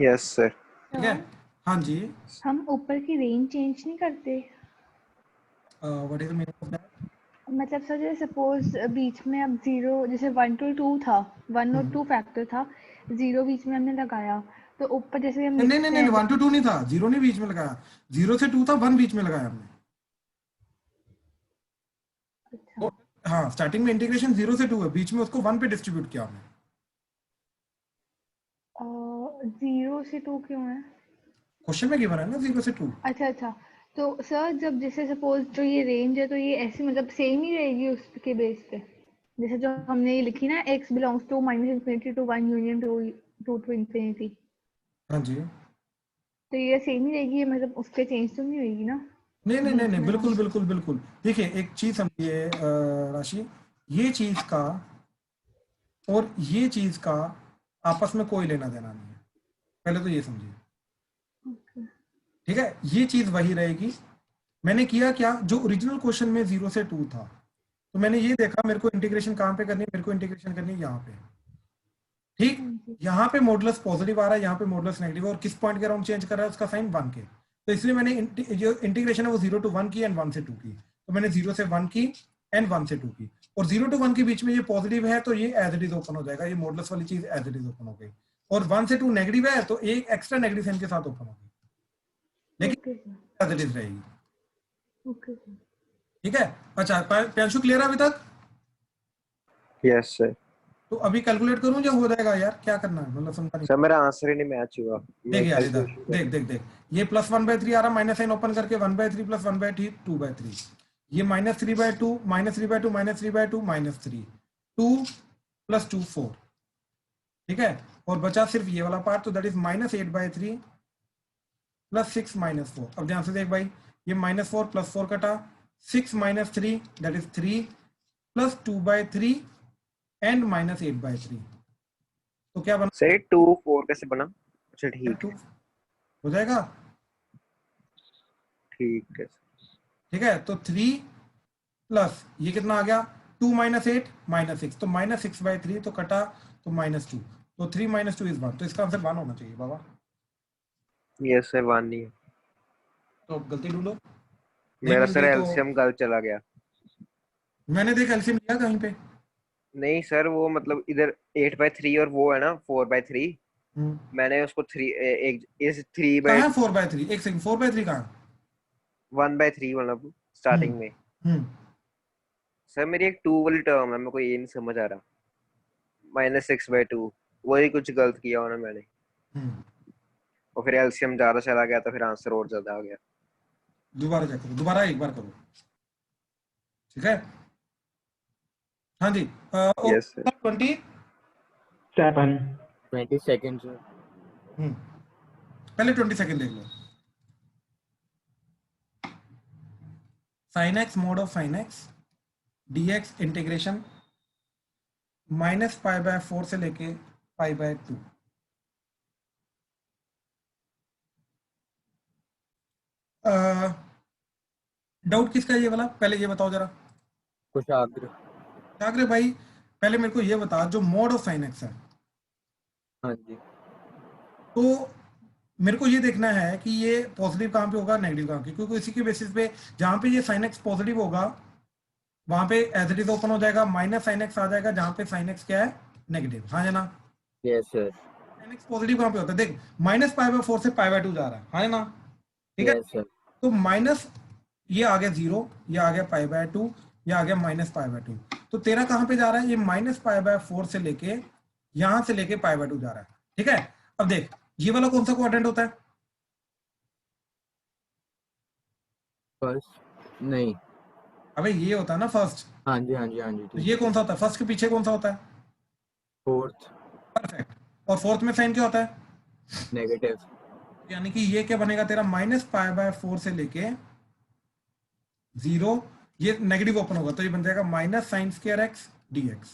J: Yes sir.
A: ठीक है, हाँ जी।
B: हम ऊपर की रेंज चेंज नहीं करते?
A: What is the meaning of that?
B: मतलब सर जैसे सपोज बीच में अब 0 जैसे 1 to 2 था, 1 और 2 फैक्टर था, 0 बीच में हमने लगाया तो ऊपर जैसे हम
A: नहीं नहीं
B: लिखते
A: नहीं,
B: हैं
A: 1 to 2 नहीं था, 0 नहीं बीच में लगाया, 0 से 2 था, 1 बीच में लगाया हमने।
B: अच्छा,
A: हाँ, स्टार्टिंग में इंटीग्रेशन 0 से 2 है, बीच में उसको 1 पे डिस्ट्रीब्यूट किया हमने।
B: 0 से 2 क्यों है?
A: क्वेश्चन में गिवन है ना 0 से 2।
B: अच्छा अच्छा, तो सर जब जैसे सपोज जो ये रेंज है तो ये ऐसी मतलब सेम ही रहेगी उसके बेस पे, जैसे जो हमने ये लिखी ना x belongs to -∞ to 1 union to infinity,
A: हाँ जी,
B: तो ये सेम ही रहेगी, ये मतलब उस पे चेंज तो नहीं होगी ना?
A: नहीं नहीं नहीं
B: बीच
A: नहीं,
B: में
A: बिल्कुल
B: हम
A: बिल्कुल बिल्कुल। देखिए एक चीज समझिए राशि, ये चीज का और ये चीज का आपस में कोई लेना देना नहीं है, पहले तो ये समझिए, ठीक है। ये चीज वही रहेगी। मैंने किया क्या, जो ओरिजिनल क्वेश्चन में 0 से 2 था, तो मैंने ये देखा मेरे को इंटीग्रेशन कहाँ पे करनी है, मेरे को इंटीग्रेशन करनी है यहाँ पे, ठीक।
B: हाँ जी,
A: यहाँ पे मॉडुलस पॉजिटिव आ रहा है, यहाँ पे मॉडुलस नेगेटिव, और किस पॉइंट के अराउंड चेंज कर रहा है, उसका साइन 1 के, तो इसलिए मैंने जो इंटीग्रेशन है वो 0 to 1 की एंड 1 से 2 की, तो मैंने 0 से 1 की एंड 1 से 2 की, और 0 to 1 के बीच में ये पॉजिटिव है तो ये एज इट इज ओपन हो जाएगा, ये मॉडुलस वाली चीज एज इट इज ओपन हो गई, और 1 से 2 नेगेटिव है तो एक एक्स्ट्रा नेगेटिव साइन के साथ ओपन हो गई, लेकिन
B: okay sir,
A: as it is रहेगी,
B: ओके सर।
A: ठीक है। अच्छा प्रियांशु क्लियर है अभी तक?
J: Yes sir.
A: तो अभी कैलकुलेट करूं या हो जाएगा यार, क्या करना है, मतलब समझा नहीं।
J: सर मेरा आंसर ही नहीं मैच हुआ।
A: देख यार इधर, देख देख देख, ये प्लस 1/3 आ रहा, माइनस साइन ओपन करके 1/3 प्लस 1/3 2/3, ये -3/2 -3/2 -3/2 -3 2 प्लस 2 4, ठीक है, और बचा सिर्फ ये वाला पार्ट, तो दैट इज -8/3 प्लस 6 -4। अब ध्यान से देख भाई, ये -4 प्लस 4 कटा, 6 - 3 दैट इज 3 प्लस 2/3 एंड -8/3, तो क्या बना?
J: सर 2 4 कैसे बना? अच्छा ठीक
A: 2
J: है,
A: हो जाएगा,
J: ठीक है।
A: ठीक है। तो 3 प्लस ये कितना आ गया, 2 - 8 -6, तो -6/3 तो कटा, तो -2, तो 3 - 2 इज 1, तो इसका आंसर 1 होना चाहिए बाबा।
J: यस सर 1 नहीं है।
A: तो अब गलती ढूंढो, नहीं
J: मेरा
A: मिल
J: सर
A: रही तो
J: एलसीएम गलत चला गया।
A: मैंने देख एलसीएम लिया कहीं पे।
J: नहीं सर वो मतलब इधर 8/3 और वो है ना 4/3, मैंने उसको 3 एक इस 3
A: कहाँ
J: बाय
A: है 4/3? एक सेकंड, 4/3 कहाँ?
J: 1/3 मतलब स्टार्टिंग में। सर मेरी एक 2 वाली टर्म है, मेरे को ये नहीं समझ आ रहा, -6/2, वही कुछ गलत किया होना मैंने, और फिर एलसीएम ज्यादा चला गया तो फिर आंसर और ज्यादा आ गया।
A: दोबारा चेक करो, दोबारा एक बार करो, ठीक है। हाँ जी,
J: यस सर।
A: 20
C: 7
E: 20 second sir.
A: पहले 20 सेकंड देख लो। sin x mod of sin x dx integration -π/4 से लेके π/2। डाउट किसका है ये वाला, पहले ये बताओ जरा।
E: कुछ आग्रह
A: भाई पहले मेरे को ये बता, जो मोड ऑफ sin x है,
E: हाँ जी,
A: तो मेरे को ये देखना है कि ये पॉजिटिव कहाँ पे होगा, नेगेटिव कहाँ पे, क्योंकि इसी के बेसिस पे जहाँ पे ये sin x पॉजिटिव होगा वहां पे एज इट इज ओपन हो जाएगा, -sin x आ जाएगा जहाँ पे sin x क्या है, नेगेटिव। हाँ है ना?
E: Yes sir,
A: sin x positive कहाँ पे होता है, देख -π/4 से π/2 जा रहा है, हाँ है ना? ठीक है,
E: यस सर,
A: तो माइनस ये आ गया 0, ये आ गया π/2, ये आ गया -π/2, तो तेरा कहाँ पे जा रहा है, ये -π/4 से लेके यहां से लेके π/2 जा रहा है, ठीक है। अब देख ये वाला कौन सा क्वाड्रेंट होता है?
E: फर्स्ट नहीं,
A: अबे ये होता है ना फर्स्ट,
E: हाँ जी हाँ जी हाँ जी,
A: तो ये कौन सा होता है, फर्स्ट के पीछे कौन सा होता है?
E: Fourth,
A: perfect. और फोर्थ में साइन क्या होता है?
E: नेगेटिव।
A: यानी कि ये क्या बनेगा तेरा -π/4 से लेके 0, ये नेगेटिव ओपन होगा तो ये बन जाएगा -sin²x dx,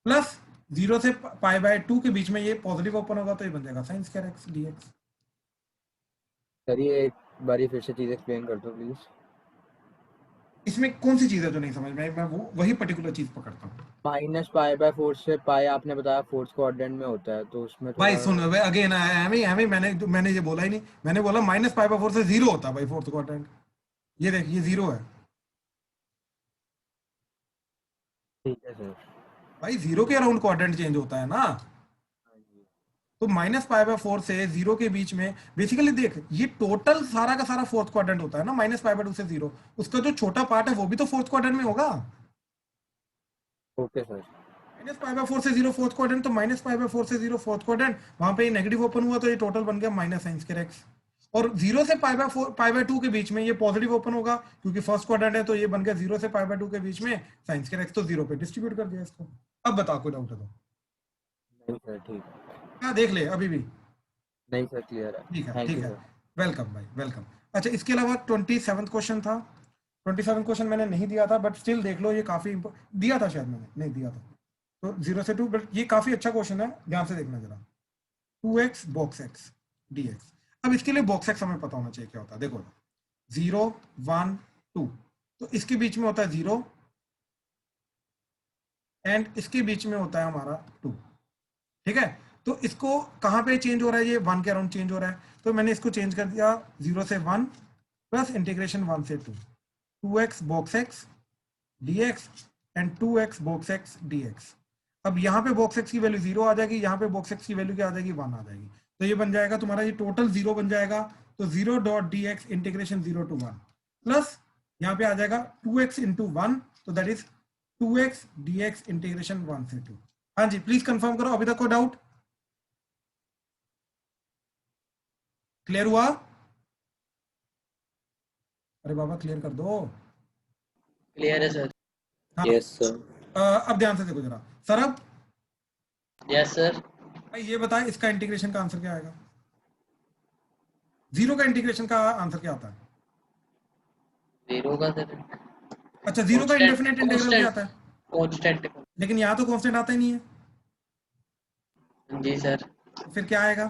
A: प्लस 0 से π/2 के बीच में ये पॉजिटिव ओपन होगा तो ये बन जाएगा sin²x dx।
E: सर ये एक बारी फिर से चीज एक्सप्लेन कर दो प्लीज।
A: इसमें कौन सी चीज है जो नहीं समझ में आई? मैं वो वही पर्टिकुलर चीज पकड़ता हूँ।
E: -π/4 से पाई आपने बताया फोर्थ क्वाड्रेंट में होता है, तो उसमें
A: भाई
E: थोड़ा
A: सुन अगेन एमी मैंने ये बोला ही नहीं, मैंने बोला -π/4 से 0 होता है भाई फोर्थ क्वाड्रेंट। ये देख ये 0 है
E: ठीक है सर।
A: भाई, 0 के अराउंड क्वाड्रेंट चेंज होता है ना। तो -π/4 से 0 के बीच में बेसिकली देख ये टोटल सारा का सारा फोर्थ क्वाड्रेंट होता है ना, -π/2 से 0, उसका जो छोटा पार्ट है वो भी तो फोर्थ क्वाड्रेंट में होगा।
E: Okay sir.
A: -π/4 से 0 फोर्थ क्वाड्रेंट, तो -π/4 से 0 फोर्थ क्वाड्रेंट, वहां पे ये नेगेटिव ओपन हुआ तो ये टोटल बन गया -sin²x। और 0 से π/2 के बीच में ये पॉजिटिव ओपन होगा क्योंकि फर्स्ट क्वाड्रेंट है, तो ये बन गया 0 से π/2 के बीच में sin²x, तो 0 पे डिस्ट्रीब्यूट कर दिया इसको। अब बता कोई डाउट है तो?
E: नहीं सर ठीक है।
A: क्या देख ले अभी भी?
E: नहीं सर क्लियर है।
A: ठीक है
E: थैंक
A: ठीक
E: यू
A: है,
E: सर।
A: वेलकम भाई वेलकम। अच्छा इसके अलावा 27th क्वेश्चन था। 27th क्वेश्चन मैंने नहीं दिया था बट स्टिल देख लो, ये काफी दिया था शायद, मैंने नहीं दिया था। तो 0 से 2, बट ये काफी अच्छा क्वेश्चन है, ध्यान से देखना जरा। 2x box x dx। अब इसके लिए box x हमें पता होना चाहिए क्या होता है। देखो 0 1 2, तो इसके बीच में होता है 0 एंड इसके बीच में होता है हमारा 2, ठीक है। तो इसको कहाँ पे चेंज हो रहा है? ये 1 के अराउंड चेंज हो रहा है, तो मैंने इसको चेंज कर दिया 0 से 1 प्लस इंटीग्रेशन 1 से 2, 2x box x dx and 2x box x dx। अब यहाँ पे box x की वैल्यू 0 आ जाएगी, यहाँ पे box x की वैल्यू क्या आ जाएगी? 1 आ जाएगी, तो ये बन जाएगा तुम्हारा ये टोटल 0 बन जाएगा। तो 0.dx इंटीग्रेशन 0 to 1 प्लस यहाँ पे आ जाएगा 2x into 1, तो that is 2x dx integration 1 से 2। हाँ जी प्लीज कंफर्म करो, अभी तक कोई डाउट? क्लियर हुआ? अरे बाबा क्लियर कर दो।
K: क्लियर है सर।
A: हाँ
K: यस सर।
A: अब ध्यान से देखो जरा सर। अब
K: यस सर।
A: भाई ये बताए इसका इंटीग्रेशन का आंसर क्या आएगा? 0 का इंटीग्रेशन का आंसर क्या आता है?
K: 0 का सर।
A: अच्छा 0 का इंडेफिनेट इंटीग्रल क्या आता है?
K: कांस्टेंट।
A: लेकिन यहाँ तो कांस्टेंट आता ही नहीं है।
K: जी सर।
A: फिर क्या आएगा?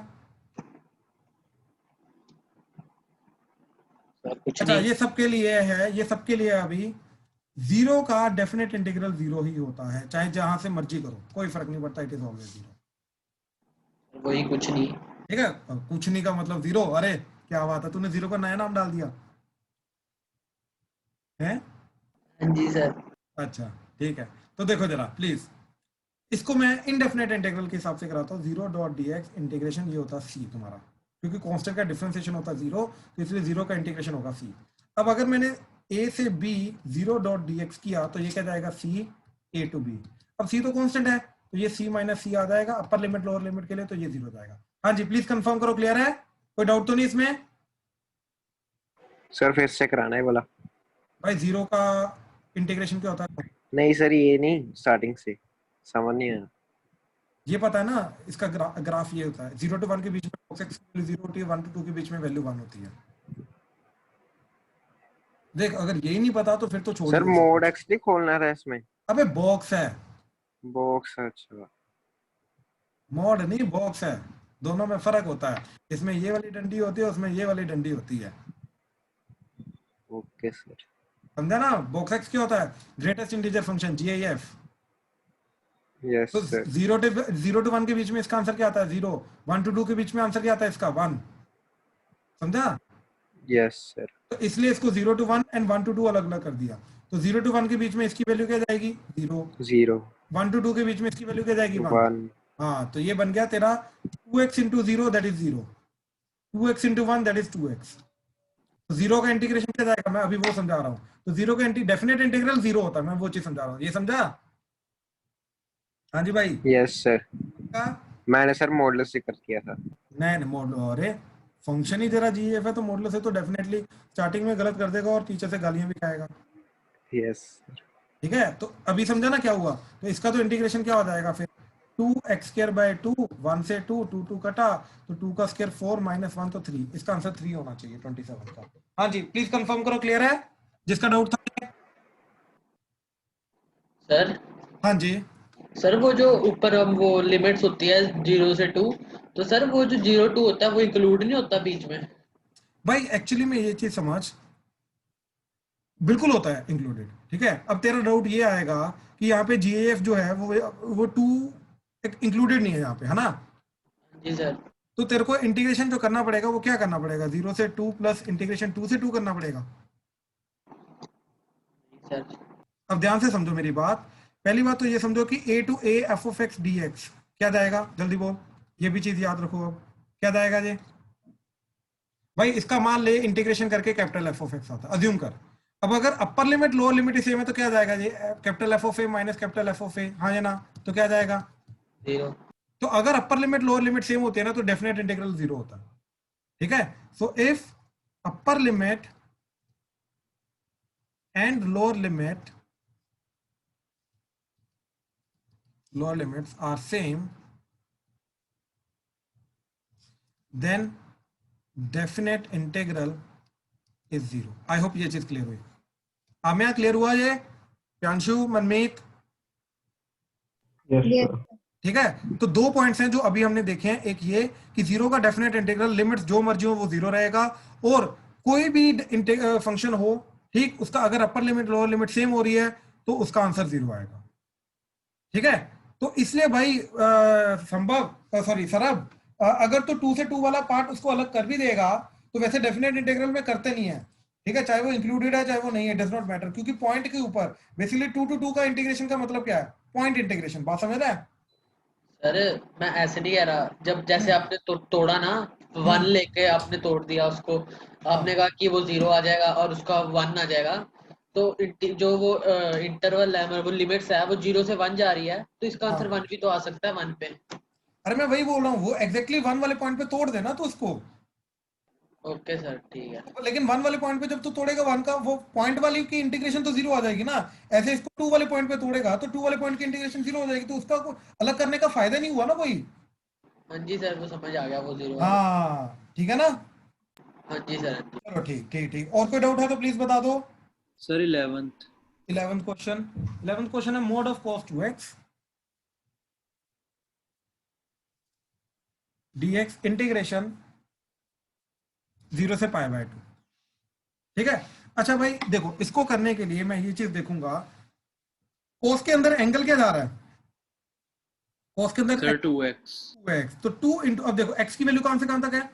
K: कुछ
A: अच्छा
K: नहीं।
A: ये सबके लिए है, ये सबके लिए अभी 0 का डेफिनेट इंटीग्रल 0 ही होता है, चाहे जहां से मर्जी करो कोई फर्क नहीं पड़ता, इट इज ऑलवेज 0।
K: वही कुछ नहीं।
A: ठीक है, कुछ नहीं का मतलब 0। अरे क्या बात है, तूने 0 का नया नाम डाल दिया है?
K: हाँ जी सर।
A: अच्छा ठीक है, तो देखो जरा प्लीज, इसको मैं इनडेफिनेट इंटीग्रल के हिसाब से कराता हूँ। 0.dx इंटीग्रेशन ये होता है c तुम्हारा, क्योंकि कांस्टेंट का डिफरेंशिएशन होता है 0, तो इसलिए 0 का इंटीग्रेशन होगा c। अब अगर मैंने a से b 0.dx किया तो ये क्या जाएगा? c a to b। अब c तो कांस्टेंट है तो ये c माइनस c आ जाएगा अपर लिमिट लोअर लिमिट के लिए, तो ये 0 जाएगा। हाँ जी प्लीज कंफर्म करो, क्लियर है? कोई डाउट तो नहीं इसमें?
J: सर फिर से कराना है बोला
A: भाई 0 का इंटीग्रेशन क्या होता है?
J: नहीं सर, ये नहीं, स्टार्टिंग से समझ नहीं आया।
A: ये पता है ना, इसका ग्राफ ये होता है 0 to 1 के बीच में box x की वैल्यू 0 होती है, 1 to 2 के बीच में वैल्यू 1 होती है। देख अगर यही नहीं पता तो फिर तो छोड़
J: सर
A: दे।
J: मोड एक्स नहीं खोलना था इसमें।
A: अबे बॉक्स है,
J: बॉक्स, अच्छा
A: मॉड नहीं बॉक्स है, दोनों में फर्क होता है। इसमें ये वाली डंडी होती है, उसमें ये वाली डंडी होती है।
J: ओके सर,
A: समझा ना? बॉक्स एक्स क्या होता है? Greatest integer function GIF।
J: Yes
A: तो
J: सर।
A: 0 to 1 के बीच में इसका आंसर क्या आता है? 0। 1 to 2 के बीच में आंसर क्या आता है इसका? 1। समझा?
J: Yes sir.
A: तो इसलिए इसको 0 to 1 एंड 1 to 2 अलग अलग कर दिया। तो 0 to 1 के बीच में इसकी वैल्यू क्या जाएगी? 0। 1 to 2 के बीच में इसकी वैल्यू क्या जाएगी? 1। हाँ तो ये बन गया तेरा 2x into 0 that is 0, 2x into 1 that is 2x। तो 0 का इंटीग्रेशन क्या जाएगा? मैं अभी वो समझा रहा हूँ। तो 0 का डेफिनेट इंटीग्रल 0 होता है, मैं वो चीज समझा रहा हूँ, ये समझा? हाँ जी भाई।
J: यस सर, मैंने सर मॉडल से कर किया था।
A: नहीं मॉडल, अरे फंक्शन ही तेरा GF है तो मॉडल से तो डेफिनेटली स्टार्टिंग में गलत कर देगा और टीचर से गालियां भी खाएगा।
J: Yes sir.
A: ठीक है, तो अभी समझा ना क्या हुआ? तो इसका तो इंटीग्रेशन क्या हो जाएगा फिर? 2x स्क्वायर बाय 2, 1 से 2, 2 कटा तो 2 का स्क्वायर 4 माइनस 1 तो 3, इसका आंसर 3 होना चाहिए 27 का। हाँ जी प्लीज कंफर्म करो, क्लियर है जिसका डाउट था?
K: सर
A: हाँ जी
K: सर वो जो ऊपर हम वो लिमिट्स होती है 0 से 2, तो सर वो जो 0 2 होता है वो इंक्लूड नहीं होता बीच में?
A: भाई एक्चुअली में ये चीज समझ, बिल्कुल होता है इंक्लूडेड, ठीक है। अब तेरा डाउट ये आएगा कि यहाँ पे GAF जो है वो 2 इंक्लूडेड नहीं है यहाँ पे, है ना?
K: जी सर।
A: तो तेरे को इंटीग्रेशन जो करना पड़ेगा वो क्या करना पड़ेगा, 0 से 2 प्लस इंटीग्रेशन 2 से 2 करना पड़ेगा।
K: सर
A: अब ध्यान से समझो मेरी बात। पहली बात तो ये समझो कि a to a f of x dx क्या जाएगा, जल्दी बोल, ये भी चीज याद रखो। अब क्या जाएगा ये भाई, इसका मान ले इंटीग्रेशन करके कैपिटल f of x आता है, अज्यूम कर। अब अगर अपर लिमिट लोअर लिमिट सेम है तो क्या जाएगा ये, capital f of a minus capital f of a, हाँ या ना? तो क्या जाएगा
K: 0।
A: तो अगर अपर लिमिट लोअर लिमिट सेम होती है ना तो डेफिनेट इंटीग्रल 0 होता है, ठीक है। So if upper limit and lower limits are same, then definite integral is 0. I hope ये चीज क्लियर हुई। आमिया क्लियर हुआ ये? प्यांशु, मनमीत?
C: Yes, sir.
A: ठीक है, तो 2 पॉइंट्स हैं जो अभी हमने देखे हैं। एक ये कि 0 का डेफिनेट इंटीग्रल लिमिट्स जो मर्जी हो वो 0 रहेगा, और कोई भी फंक्शन हो, ठीक, उसका अगर अपर लिमिट लोअर लिमिट सेम हो रही है तो उसका आंसर 0 आएगा, ठीक है। तो इसलिए भाई सरब, अगर तो 2 से 2 वाला पार्ट उसको अलग कर भी देगा तो वैसे डेफिनेट इंटीग्रल में करते नहीं है, ठीक है, चाहे वो इंक्लूडेड है चाहे वो नहीं है, डज नॉट मैटर, क्योंकि पॉइंट के ऊपर बेसिकली 2 to 2 का इंटीग्रेशन का मतलब क्या है, पॉइंट इंटीग्रेशन। बात समझ रहा है?
K: सर मैं ऐसे नहीं कह रहा, जब जैसे आपने तोड़ा ना 1 लेके आपने तोड़ दिया उसको, आपने कहा कि वो 0 आ जाएगा और उसका 1 आ जाएगा, तो जो वो इंटरवल है, वो लिमिट्स है, वो 0 से 1 जा रही है, तो इसका आंसर 1 भी तो आ सकता है 1 पे।
A: अरे मैं वही बोल रहा हूँ, वो एग्जैक्टली 1 वाले पॉइंट पे तोड़ देना तो उसको।
K: ओके सर ठीक है।
A: लेकिन 1 वाले पॉइंट पे जब तू तोड़ेगा 1 का, वो पॉइंट वाली की इंटीग्रेशन तो 0 आ जाएगी ना। ऐसे इसको 2 वाले पॉइंट पे तोड़ेगा तो 2 वाले पॉइंट की इंटीग्रेशन 0 हो जाएगी, तो उसका अलग करने का फायदा नहीं हुआ ना कोई।
K: हाँ जी सर, वो समझ आ गया, वो 0।
A: हाँ ठीक है ना?
K: हाँ जी सर।
A: चलो ठीक ठीक ठीक, और कोई डाउट है तो प्लीज बता दो।
D: सर 11th क्वेश्चन है mode of cos 2x dx integration 0 से पाई बाय 2, ठीक है। अच्छा भाई देखो, इसको करने के लिए मैं ये चीज देखूंगा, कोस के अंदर एंगल क्या जा रहा है, कोस के अंदर सर 2x,
A: तो 2 इंटू, अब देखो x की वैल्यू कहां से कहां तक है,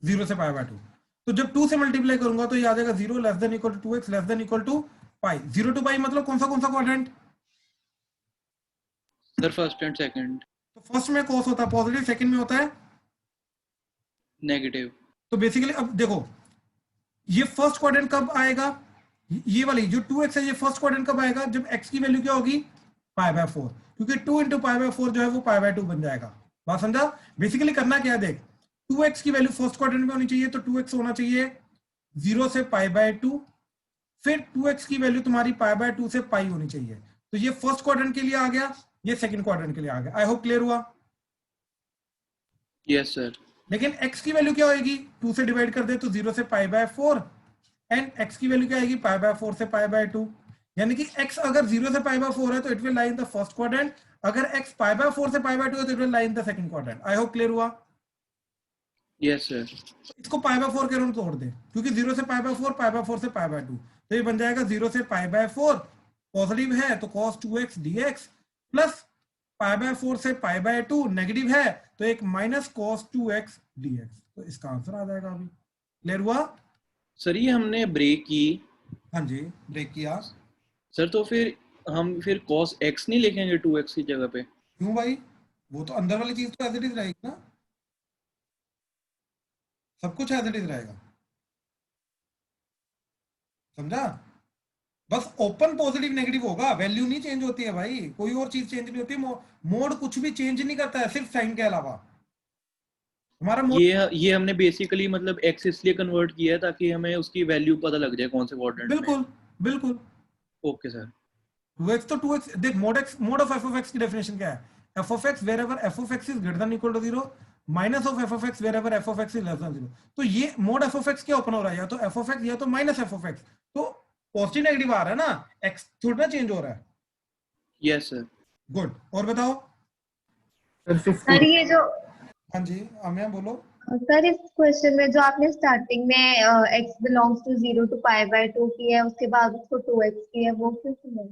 A: 0 से पाई बाय 2, तो जब 2 से मल्टीप्लाई करूंगा तो ये आ जाएगा 0 less than equal to 2x less than equal to pi. 0 to pi मतलब कौन सा quadrant?
D: Sir first and second.
A: तो फर्स्ट में cos होता है पॉजिटिव, सेकंड में होता है
D: नेगेटिव।
A: तो बेसिकली अब देखो ये फर्स्ट क्वाड्रेंट कब आएगा, ये वाली जो 2x है ये फर्स्ट क्वाड्रेंट कब आएगा, जब x की वैल्यू क्या होगी पाई बाय 4, क्योंकि 2 इंटू पाई बाय 4 जो है वो पाई बाय 2 बन जाएगा। बात समझा? बेसिकली करना क्या है, देख 2x की वैल्यू फर्स्ट क्वाड्रेंट में होनी चाहिए, तो 2x होना चाहिए 0 से पाई बाय 2, फिर 2x की वैल्यू तुम्हारी पाई बाय 2 से पाई होनी चाहिए। तो ये फर्स्ट क्वाड्रेंट के लिए आ गया, ये सेकंड क्वाड्रेंट के लिए आ गया। आई होप क्लियर हुआ?
D: Yes sir.
A: लेकिन x की वैल्यू क्या होगी, 2 से डिवाइड कर दे तो 0 से पाई बाय 4, एंड x की वैल्यू क्या आएगी पाई बाय 4 से पाई बाय 2, यानी कि x अगर 0 से पाई बाय 4 है तो it will lie in the first quadrant, अगर x पाई बाय 4 से पाई बाय 2 है तो it will lie in the second quadrant. I hope clear हुआ?
D: Yes sir.
A: इसको पाई बाय 4 के रूप तोड़ दे, क्योंकि 0 से पाई बाय 4, पाई बाय 4 से पाई बाय 2, तो ये बन जाएगा 0 से पाई बाय 4, पॉजिटिव है तो cos 2x dx, plus pi by 4 से पाई बाय 2 नेगेटिव है तो एक माइनस cos 2x dx, तो इसका आंसर आ जाएगा। अभी क्लियर हुआ?
D: सर ये हमने ब्रेक की।
A: हाँ जी ब्रेक किया
D: सर, तो फिर हम cos x नहीं लिखेंगे 2x की जगह पे?
A: क्यों भाई, वो तो अंदर वाली चीज तो एज इट इज रहेगी ना, सब कुछ एज इट इज रहेगा, समझा? बस ओपन पॉजिटिव नेगेटिव होगा, वैल्यू नहीं चेंज होती है भाई, कोई और चीज चेंज नहीं होती, मोड कुछ भी चेंज नहीं करता है सिर्फ साइन के अलावा। हमारा मोड
D: ये हमने बेसिकली मतलब x इसलिए कन्वर्ट किया है ताकि हमें उसकी वैल्यू पता लग जाए कौन से क्वाड्रेंट में।
A: बिल्कुल बिल्कुल।
D: Okay sir.
A: 2x तो 2x देख, मोड ऑफ f(x) की डेफिनेशन क्या है? f(x) wherever f(x) is greater than equal to 0 minus of f(x) wherever f(x) is less than 0। तो ये मोड f(x) क्या ओपन हो रहा है? या तो f(x) या तो माइनस f(x)। तो पॉजिटिव नेगेटिव आ रहा है ना, x थोड़ा ना चेंज हो रहा है।
L: Yes sir.
A: गुड, और बताओ
I: सर ये जो
A: हाँ जी आमिया बोलो।
I: सर इस क्वेश्चन में जो आपने स्टार्टिंग में x बिलोंग्स टू 0 टू π/2 की है, उसके बाद उसको 2x की है, वो क्यों है?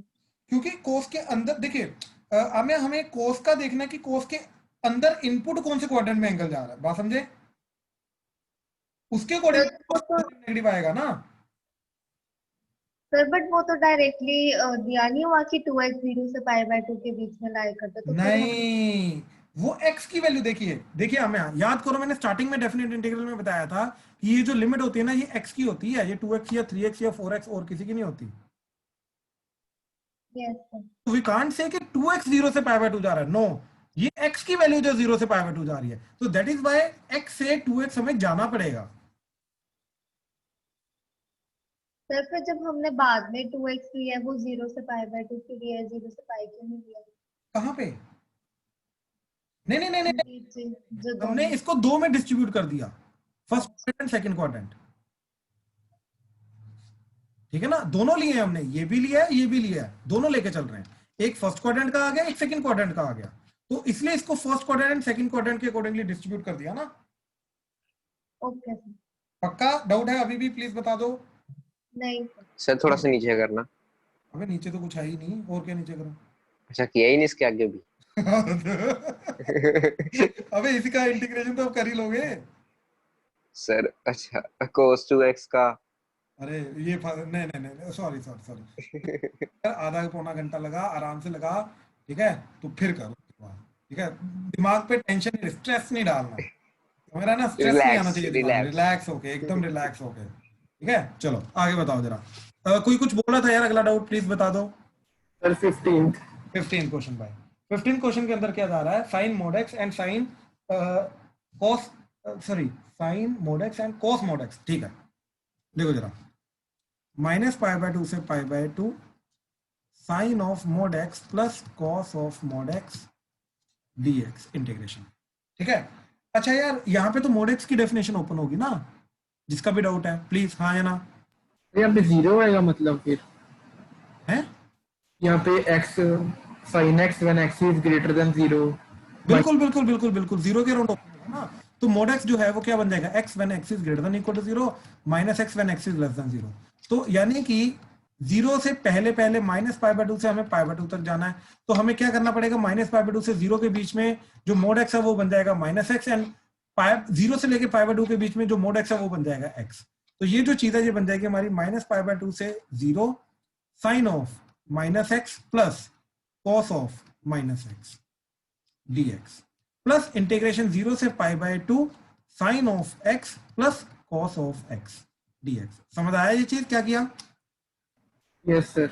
A: क्योंकि कोस के अंदर देखिए आमिया, हमें कोस का देखना है कि कोस के अंदर इनपुट कौन से क्वाड्रेंट में एंगल जा रहा है, बात समझे? उसके अकॉर्डिंग नेगेटिव आएगा ना।
I: सर बट वो तो डायरेक्टली दिया नहीं हुआ कि 2x 0 से π/2 के बीच में लाई करता, तो
A: नहीं, वो x की वैल्यू देखिए हमें याद करो, मैंने स्टार्टिंग में डेफिनेट इंटीग्रल में बताया था कि ये जो लिमिट होती है ना, ये x की होती है, ये 2x या 3x या 4x और किसी की नहीं होती।
I: Yes sir.
A: तो वी कांट से कि 2x 0 से π/2 जा रहा है, नो, ये x की वैल्यू जो 0 से π/2 जा रही है, तो दैट इज व्हाई x से 2x हमें जाना पड़ेगा।
I: सर फिर जब हमने बाद में 2x लिया है, वो 0 से π/2 के लिए 0 से π क्यों नहीं लिया?
A: कहाँ पे? नहीं,
I: जो
A: हमने इसको दो में डिस्ट्रीब्यूट कर दिया, फर्स्ट क्वाड्रेंट सेकंड क्वाड्रेंट, ठीक है ना, दोनों लिए हमने, ये भी लिया है ये भी लिया है, दोनों लेके चल रहे हैं, एक फर्स्ट क्वाड्रेंट का आ गया, एक सेकंड क्वाड्रेंट का आ गया, तो इसलिए इसको first quadrant and second quadrant के अकॉर्डिंगली डिस्ट्रीब्यूट कर दिया ना।
I: Okay sir.
A: पक्का डाउट है अभी भी? प्लीज बता दो।
I: नहीं
J: सर थोड़ा सा नीचे करना।
A: अबे नीचे तो कुछ है ही नहीं, और क्या नीचे करूं?
J: अच्छा किया ही नहीं इसके आगे भी।
A: अबे इसी का इंटीग्रेशन तो आप कर ही लोगे
J: सर। अच्छा cos 2x का,
A: अरे ये नहीं सॉरी आधा पौना घंटा लगा, आराम से लगा, ठीक है, तो फिर करो, ठीक है, दिमाग पे टेंशन स्ट्रेस नहीं डालना, मेरा ना स्ट्रेस नहीं आना चाहिए, रिलैक्स होके, एकदम रिलैक्स होके, ठीक है। चलो आगे बताओ जरा, कोई कुछ बोल रहा था यार, अगला डाउट प्लीज बता दो।
C: सर
A: 15 क्वेश्चन भाई, 15 क्वेश्चन के अंदर क्या जा रहा है? Sine mod x and sine cos, sorry sine mod x and cos mod x, ठीक है, देखो जरा, -π/2 से π/2 sine of mod x plus cos of mod x dx integration, ठीक है। अच्छा यार, यहाँ पे तो मोड एक्स की डेफिनेशन ओपन होगी ना, जिसका भी डाउट है प्लीज हाँ या ना।
C: यहाँ पे 0 आएगा मतलब, फिर
A: है
C: यहाँ पे x sin x when x is greater than 0।
A: बिल्कुल 0 के अराउंड ओपन होगा ना, तो मोड एक्स जो है वो क्या बन जाएगा? x when x is greater than equal to 0 minus x when x is less than 0। तो यानी कि 0 से पहले -π/2 से हमें π/2 तक जाना है, तो हमें क्या करना पड़ेगा? -π/2 से 0 के बीच में जो मोड x है वो बन जाएगा -x, एंड 0 से लेके π/2 के बीच में जो मोड x है वो बन जाएगा x। तो ये जो चीज है ये बन जाएगी हमारी -π/2 से 0 sine of -x plus cos of -x dx plus integration 0 से π/2 sine of x plus cos of x dx। समझ आया ये चीज क्या किया?
C: Yes sir.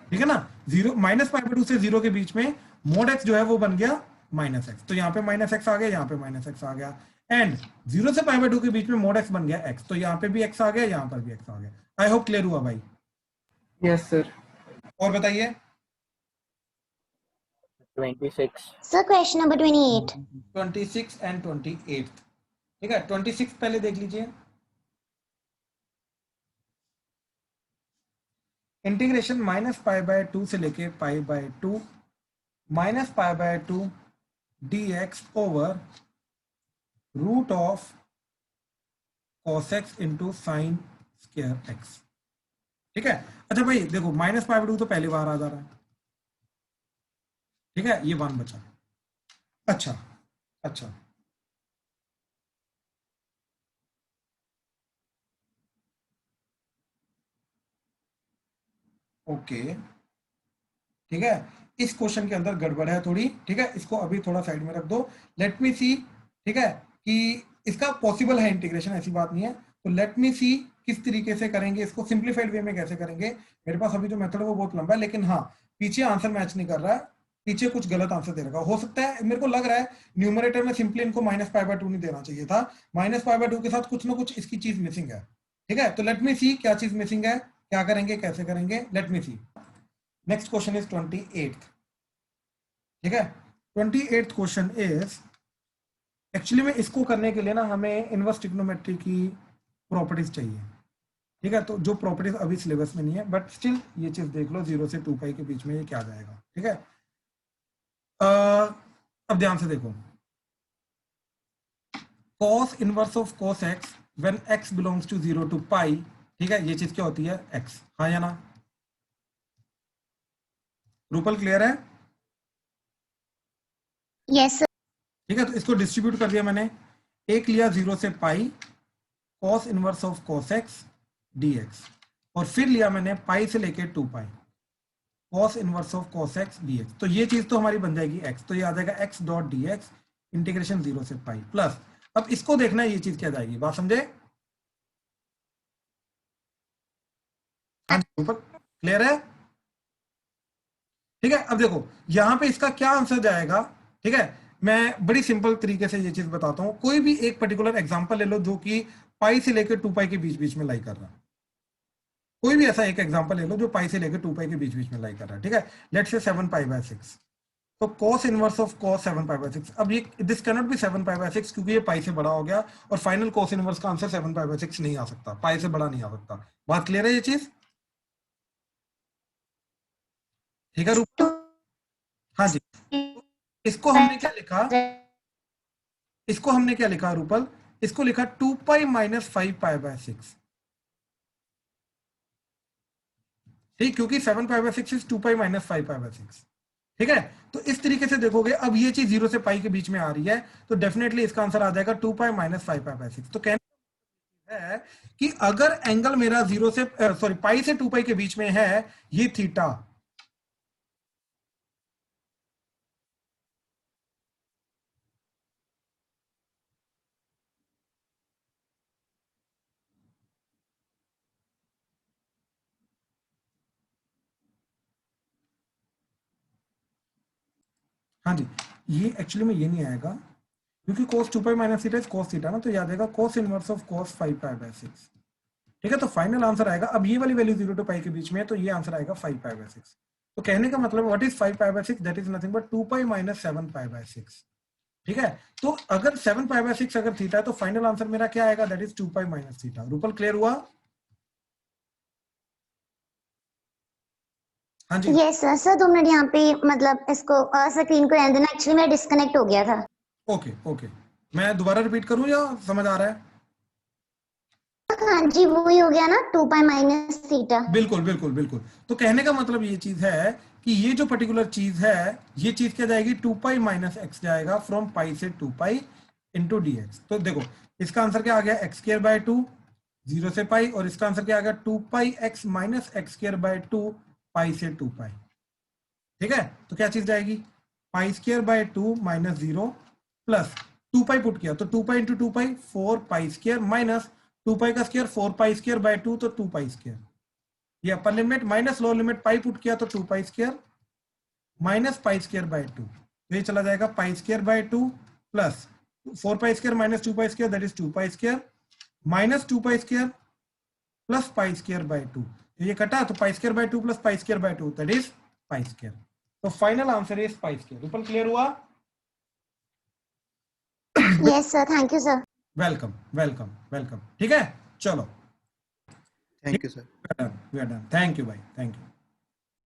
A: ठीक है ना, 0 -π/2 से 0 के बीच में मोड x जो है वो बन गया -x, तो यहाँ पे -x आ गया, यहाँ पे -x आ गया, एंड 0 से π/2 के बीच में मोड x बन गया x, तो यहाँ पे भी x आ गया, यहाँ पर भी x आ गया। आई होप क्लियर हुआ भाई।
C: Yes sir.
A: और बताइए
E: 26
M: सर क्वेश्चन नंबर 28
A: 26 एंड 28, ठीक है। 26 पहले देख लीजिए, इंटीग्रेशन -π/2 से लेके π/2 -π/2 dx over root of cos x into sine square x, ठीक है। अच्छा भाई देखो, -π/2 तो पहली बार आ जा रहा है, ठीक है, ये 1 बचा। अच्छा ओके, ठीक है, इस क्वेश्चन के अंदर गड़बड़ है थोड़ी, ठीक है, इसको अभी थोड़ा साइड में रख दो, लेट मी सी, ठीक है, कि इसका पॉसिबल है इंटीग्रेशन, ऐसी बात नहीं है, तो लेट मी सी किस तरीके से करेंगे इसको, सिंप्लीफाइड वे में कैसे करेंगे। मेरे पास अभी जो मेथड है वो बहुत लंबा है, लेकिन हाँ पीछे आंसर मैच नहीं कर रहा है, पीछे कुछ गलत आंसर दे रखा हो सकता है, मेरे को लग रहा है न्यूमरेटर में सिंपली इनको -π/2 नहीं देना चाहिए था, -π/2 के साथ कुछ ना कुछ इसकी चीज मिसिंग है, ठीक है। तो लेट मी सी क्या चीज मिसिंग है, क्या करेंगे, कैसे करेंगे, let me see. Next question is 28th, ठीक है। 28th क्वेश्चन इज, एक्चुअली में इसको करने के लिए ना हमें इनवर्स ट्रिग्नोमेट्री की प्रॉपर्टीज चाहिए, ठीक है। तो जो प्रॉपर्टीज अभी सिलेबस में नहीं है, बट स्टिल ये चीज देख लो, 0 से 2 पाई के बीच में ये क्या आ जाएगा, ठीक है। अब ध्यान से देखो, cos inverse of cos x when x belongs to 0 to pi, ठीक है, ये चीज क्या होती है x, हाँ या ना? रूपल क्लियर है?
M: Yes, sir.
A: ठीक है, तो इसको डिस्ट्रीब्यूट कर दिया मैंने, एक लिया 0 से पाई cos inverse of cos x dx, और फिर लिया मैंने पाई से लेके 2 पाई cos inverse of cos x dx। तो ये चीज तो हमारी बन जाएगी x, तो ये आ जाएगा x डॉट dx इंटीग्रेशन 0 से पाई प्लस, अब इसको देखना है ये चीज क्या जाएगी, बात समझे? क्लियर है? ठीक है, अब देखो यहां पे इसका क्या आंसर जाएगा, ठीक है। मैं बड़ी सिंपल तरीके से ये चीज बताता हूं, कोई भी एक पर्टिकुलर एग्जांपल ले लो जो कि पाई से लेकर 2 पाई के बीच बीच में लाई कर रहा है, कोई भी ऐसा एक एग्जांपल ले लो जो पाई से लेकर 2 पाई के बीच बीच में लाई कर रहा है, ठीक है। लेट्स से 7 पाई बाय 6, तो cos inverse of cos 7 pi by 6, अब ये this can not be 7 pi by 6 क्योंकि ये पाई से बड़ा हो गया, और फाइनल cos इनवर्स का आंसर 7 पाई बाय 6 नहीं आ सकता, पाई से बड़ा नहीं आ सकता। बात क्लियर है ये चीज? ठीक है रूप, हाँ जी। इसको हमने क्या लिखा, इसको हमने क्या लिखा रूपल, इसको लिखा 2 पाई माइनस 5 पाई बाय 6, ठीक, क्योंकि 7 पाई by 6 is 2 pi minus 5 pi by 6, ठीक है। तो इस तरीके से देखोगे, अब ये चीज 0 से पाई के बीच में आ रही है, तो डेफिनेटली इसका आंसर आ जाएगा 2 पाई माइनस 5 पाई बाय 6। तो कहना है कि अगर एंगल मेरा 0 से सॉरी पाई से 2 पाई के बीच में है, ये थीटा, हाँ जी, ये एक्चुअली में ये नहीं आएगा क्योंकि cos 2 pi minus theta is cos theta ना, तो याद आएगा cos inverse of cos 5 pi by 6, ठीक है। तो फाइनल आंसर आएगा, अब ये वाली वैल्यू 0 टू पाई के बीच में है, तो ये आंसर आएगा 5 पाई बाय 6। तो कहने का मतलब what is 5 pi by 6, that is nothing but 2 pi minus 7 pi by 6, ठीक है। तो अगर 7 पाई बाय 6 अगर थीटा है, तो फाइनल आंसर मेरा क्या आएगा, that is 2 pi minus theta. Rupal clear हुआ? हाँ जी।
M: Yes, sir. सर 2 मिनट यहाँ पे मतलब इसको स्क्रीन को रहने देना, एक्चुअली मेरा डिस्कनेक्ट हो गया था।
A: ओके ओके, मैं दोबारा रिपीट करूं या समझ आ रहा है?
M: हाँ जी, वही हो गया ना, 2 पाई माइनस थीटा।
A: बिल्कुल बिल्कुल बिल्कुल। तो कहने का मतलब ये चीज है कि ये जो पर्टिकुलर चीज है, ये चीज क्या जाएगी, 2 पाई माइनस एक्स जाएगा फ्रॉम पाई से 2 पाई इंटू डी एक्स। तो देखो इसका आंसर क्या आ गया, एक्स स्क्वायर बाय 2 0 से पाई, और इसका आंसर क्या आ गया 2 pi x minus x square by 2 pi से 2 पाई, ठीक है। तो क्या चीज जाएगी, pi square by 2 minus 0 plus 2 pi put किया तो 2 pi into 2 pi 4 pi square minus 2 pi का स्क्वायर 4 पाई स्क्वायर बाय 2 तो 2 पाई स्क्वायर, ये upper limit minus lower limit pi put किया तो 2 pi square minus pi square by 2, तो ये चला जाएगा pi square by 2 plus 4 pi square minus 2 pi square that is 2 pi square minus 2 pi square plus pi square by 2, तो ये कटा तो pi square by 2 plus pi square by 2 that is pi square. तो final answer is pi square. Rupal clear हुआ?
M: Yes sir, thank you sir.
A: Welcome welcome welcome, ठीक है, चलो
L: thank you sir.
A: We are done, thank you भाई, thank you.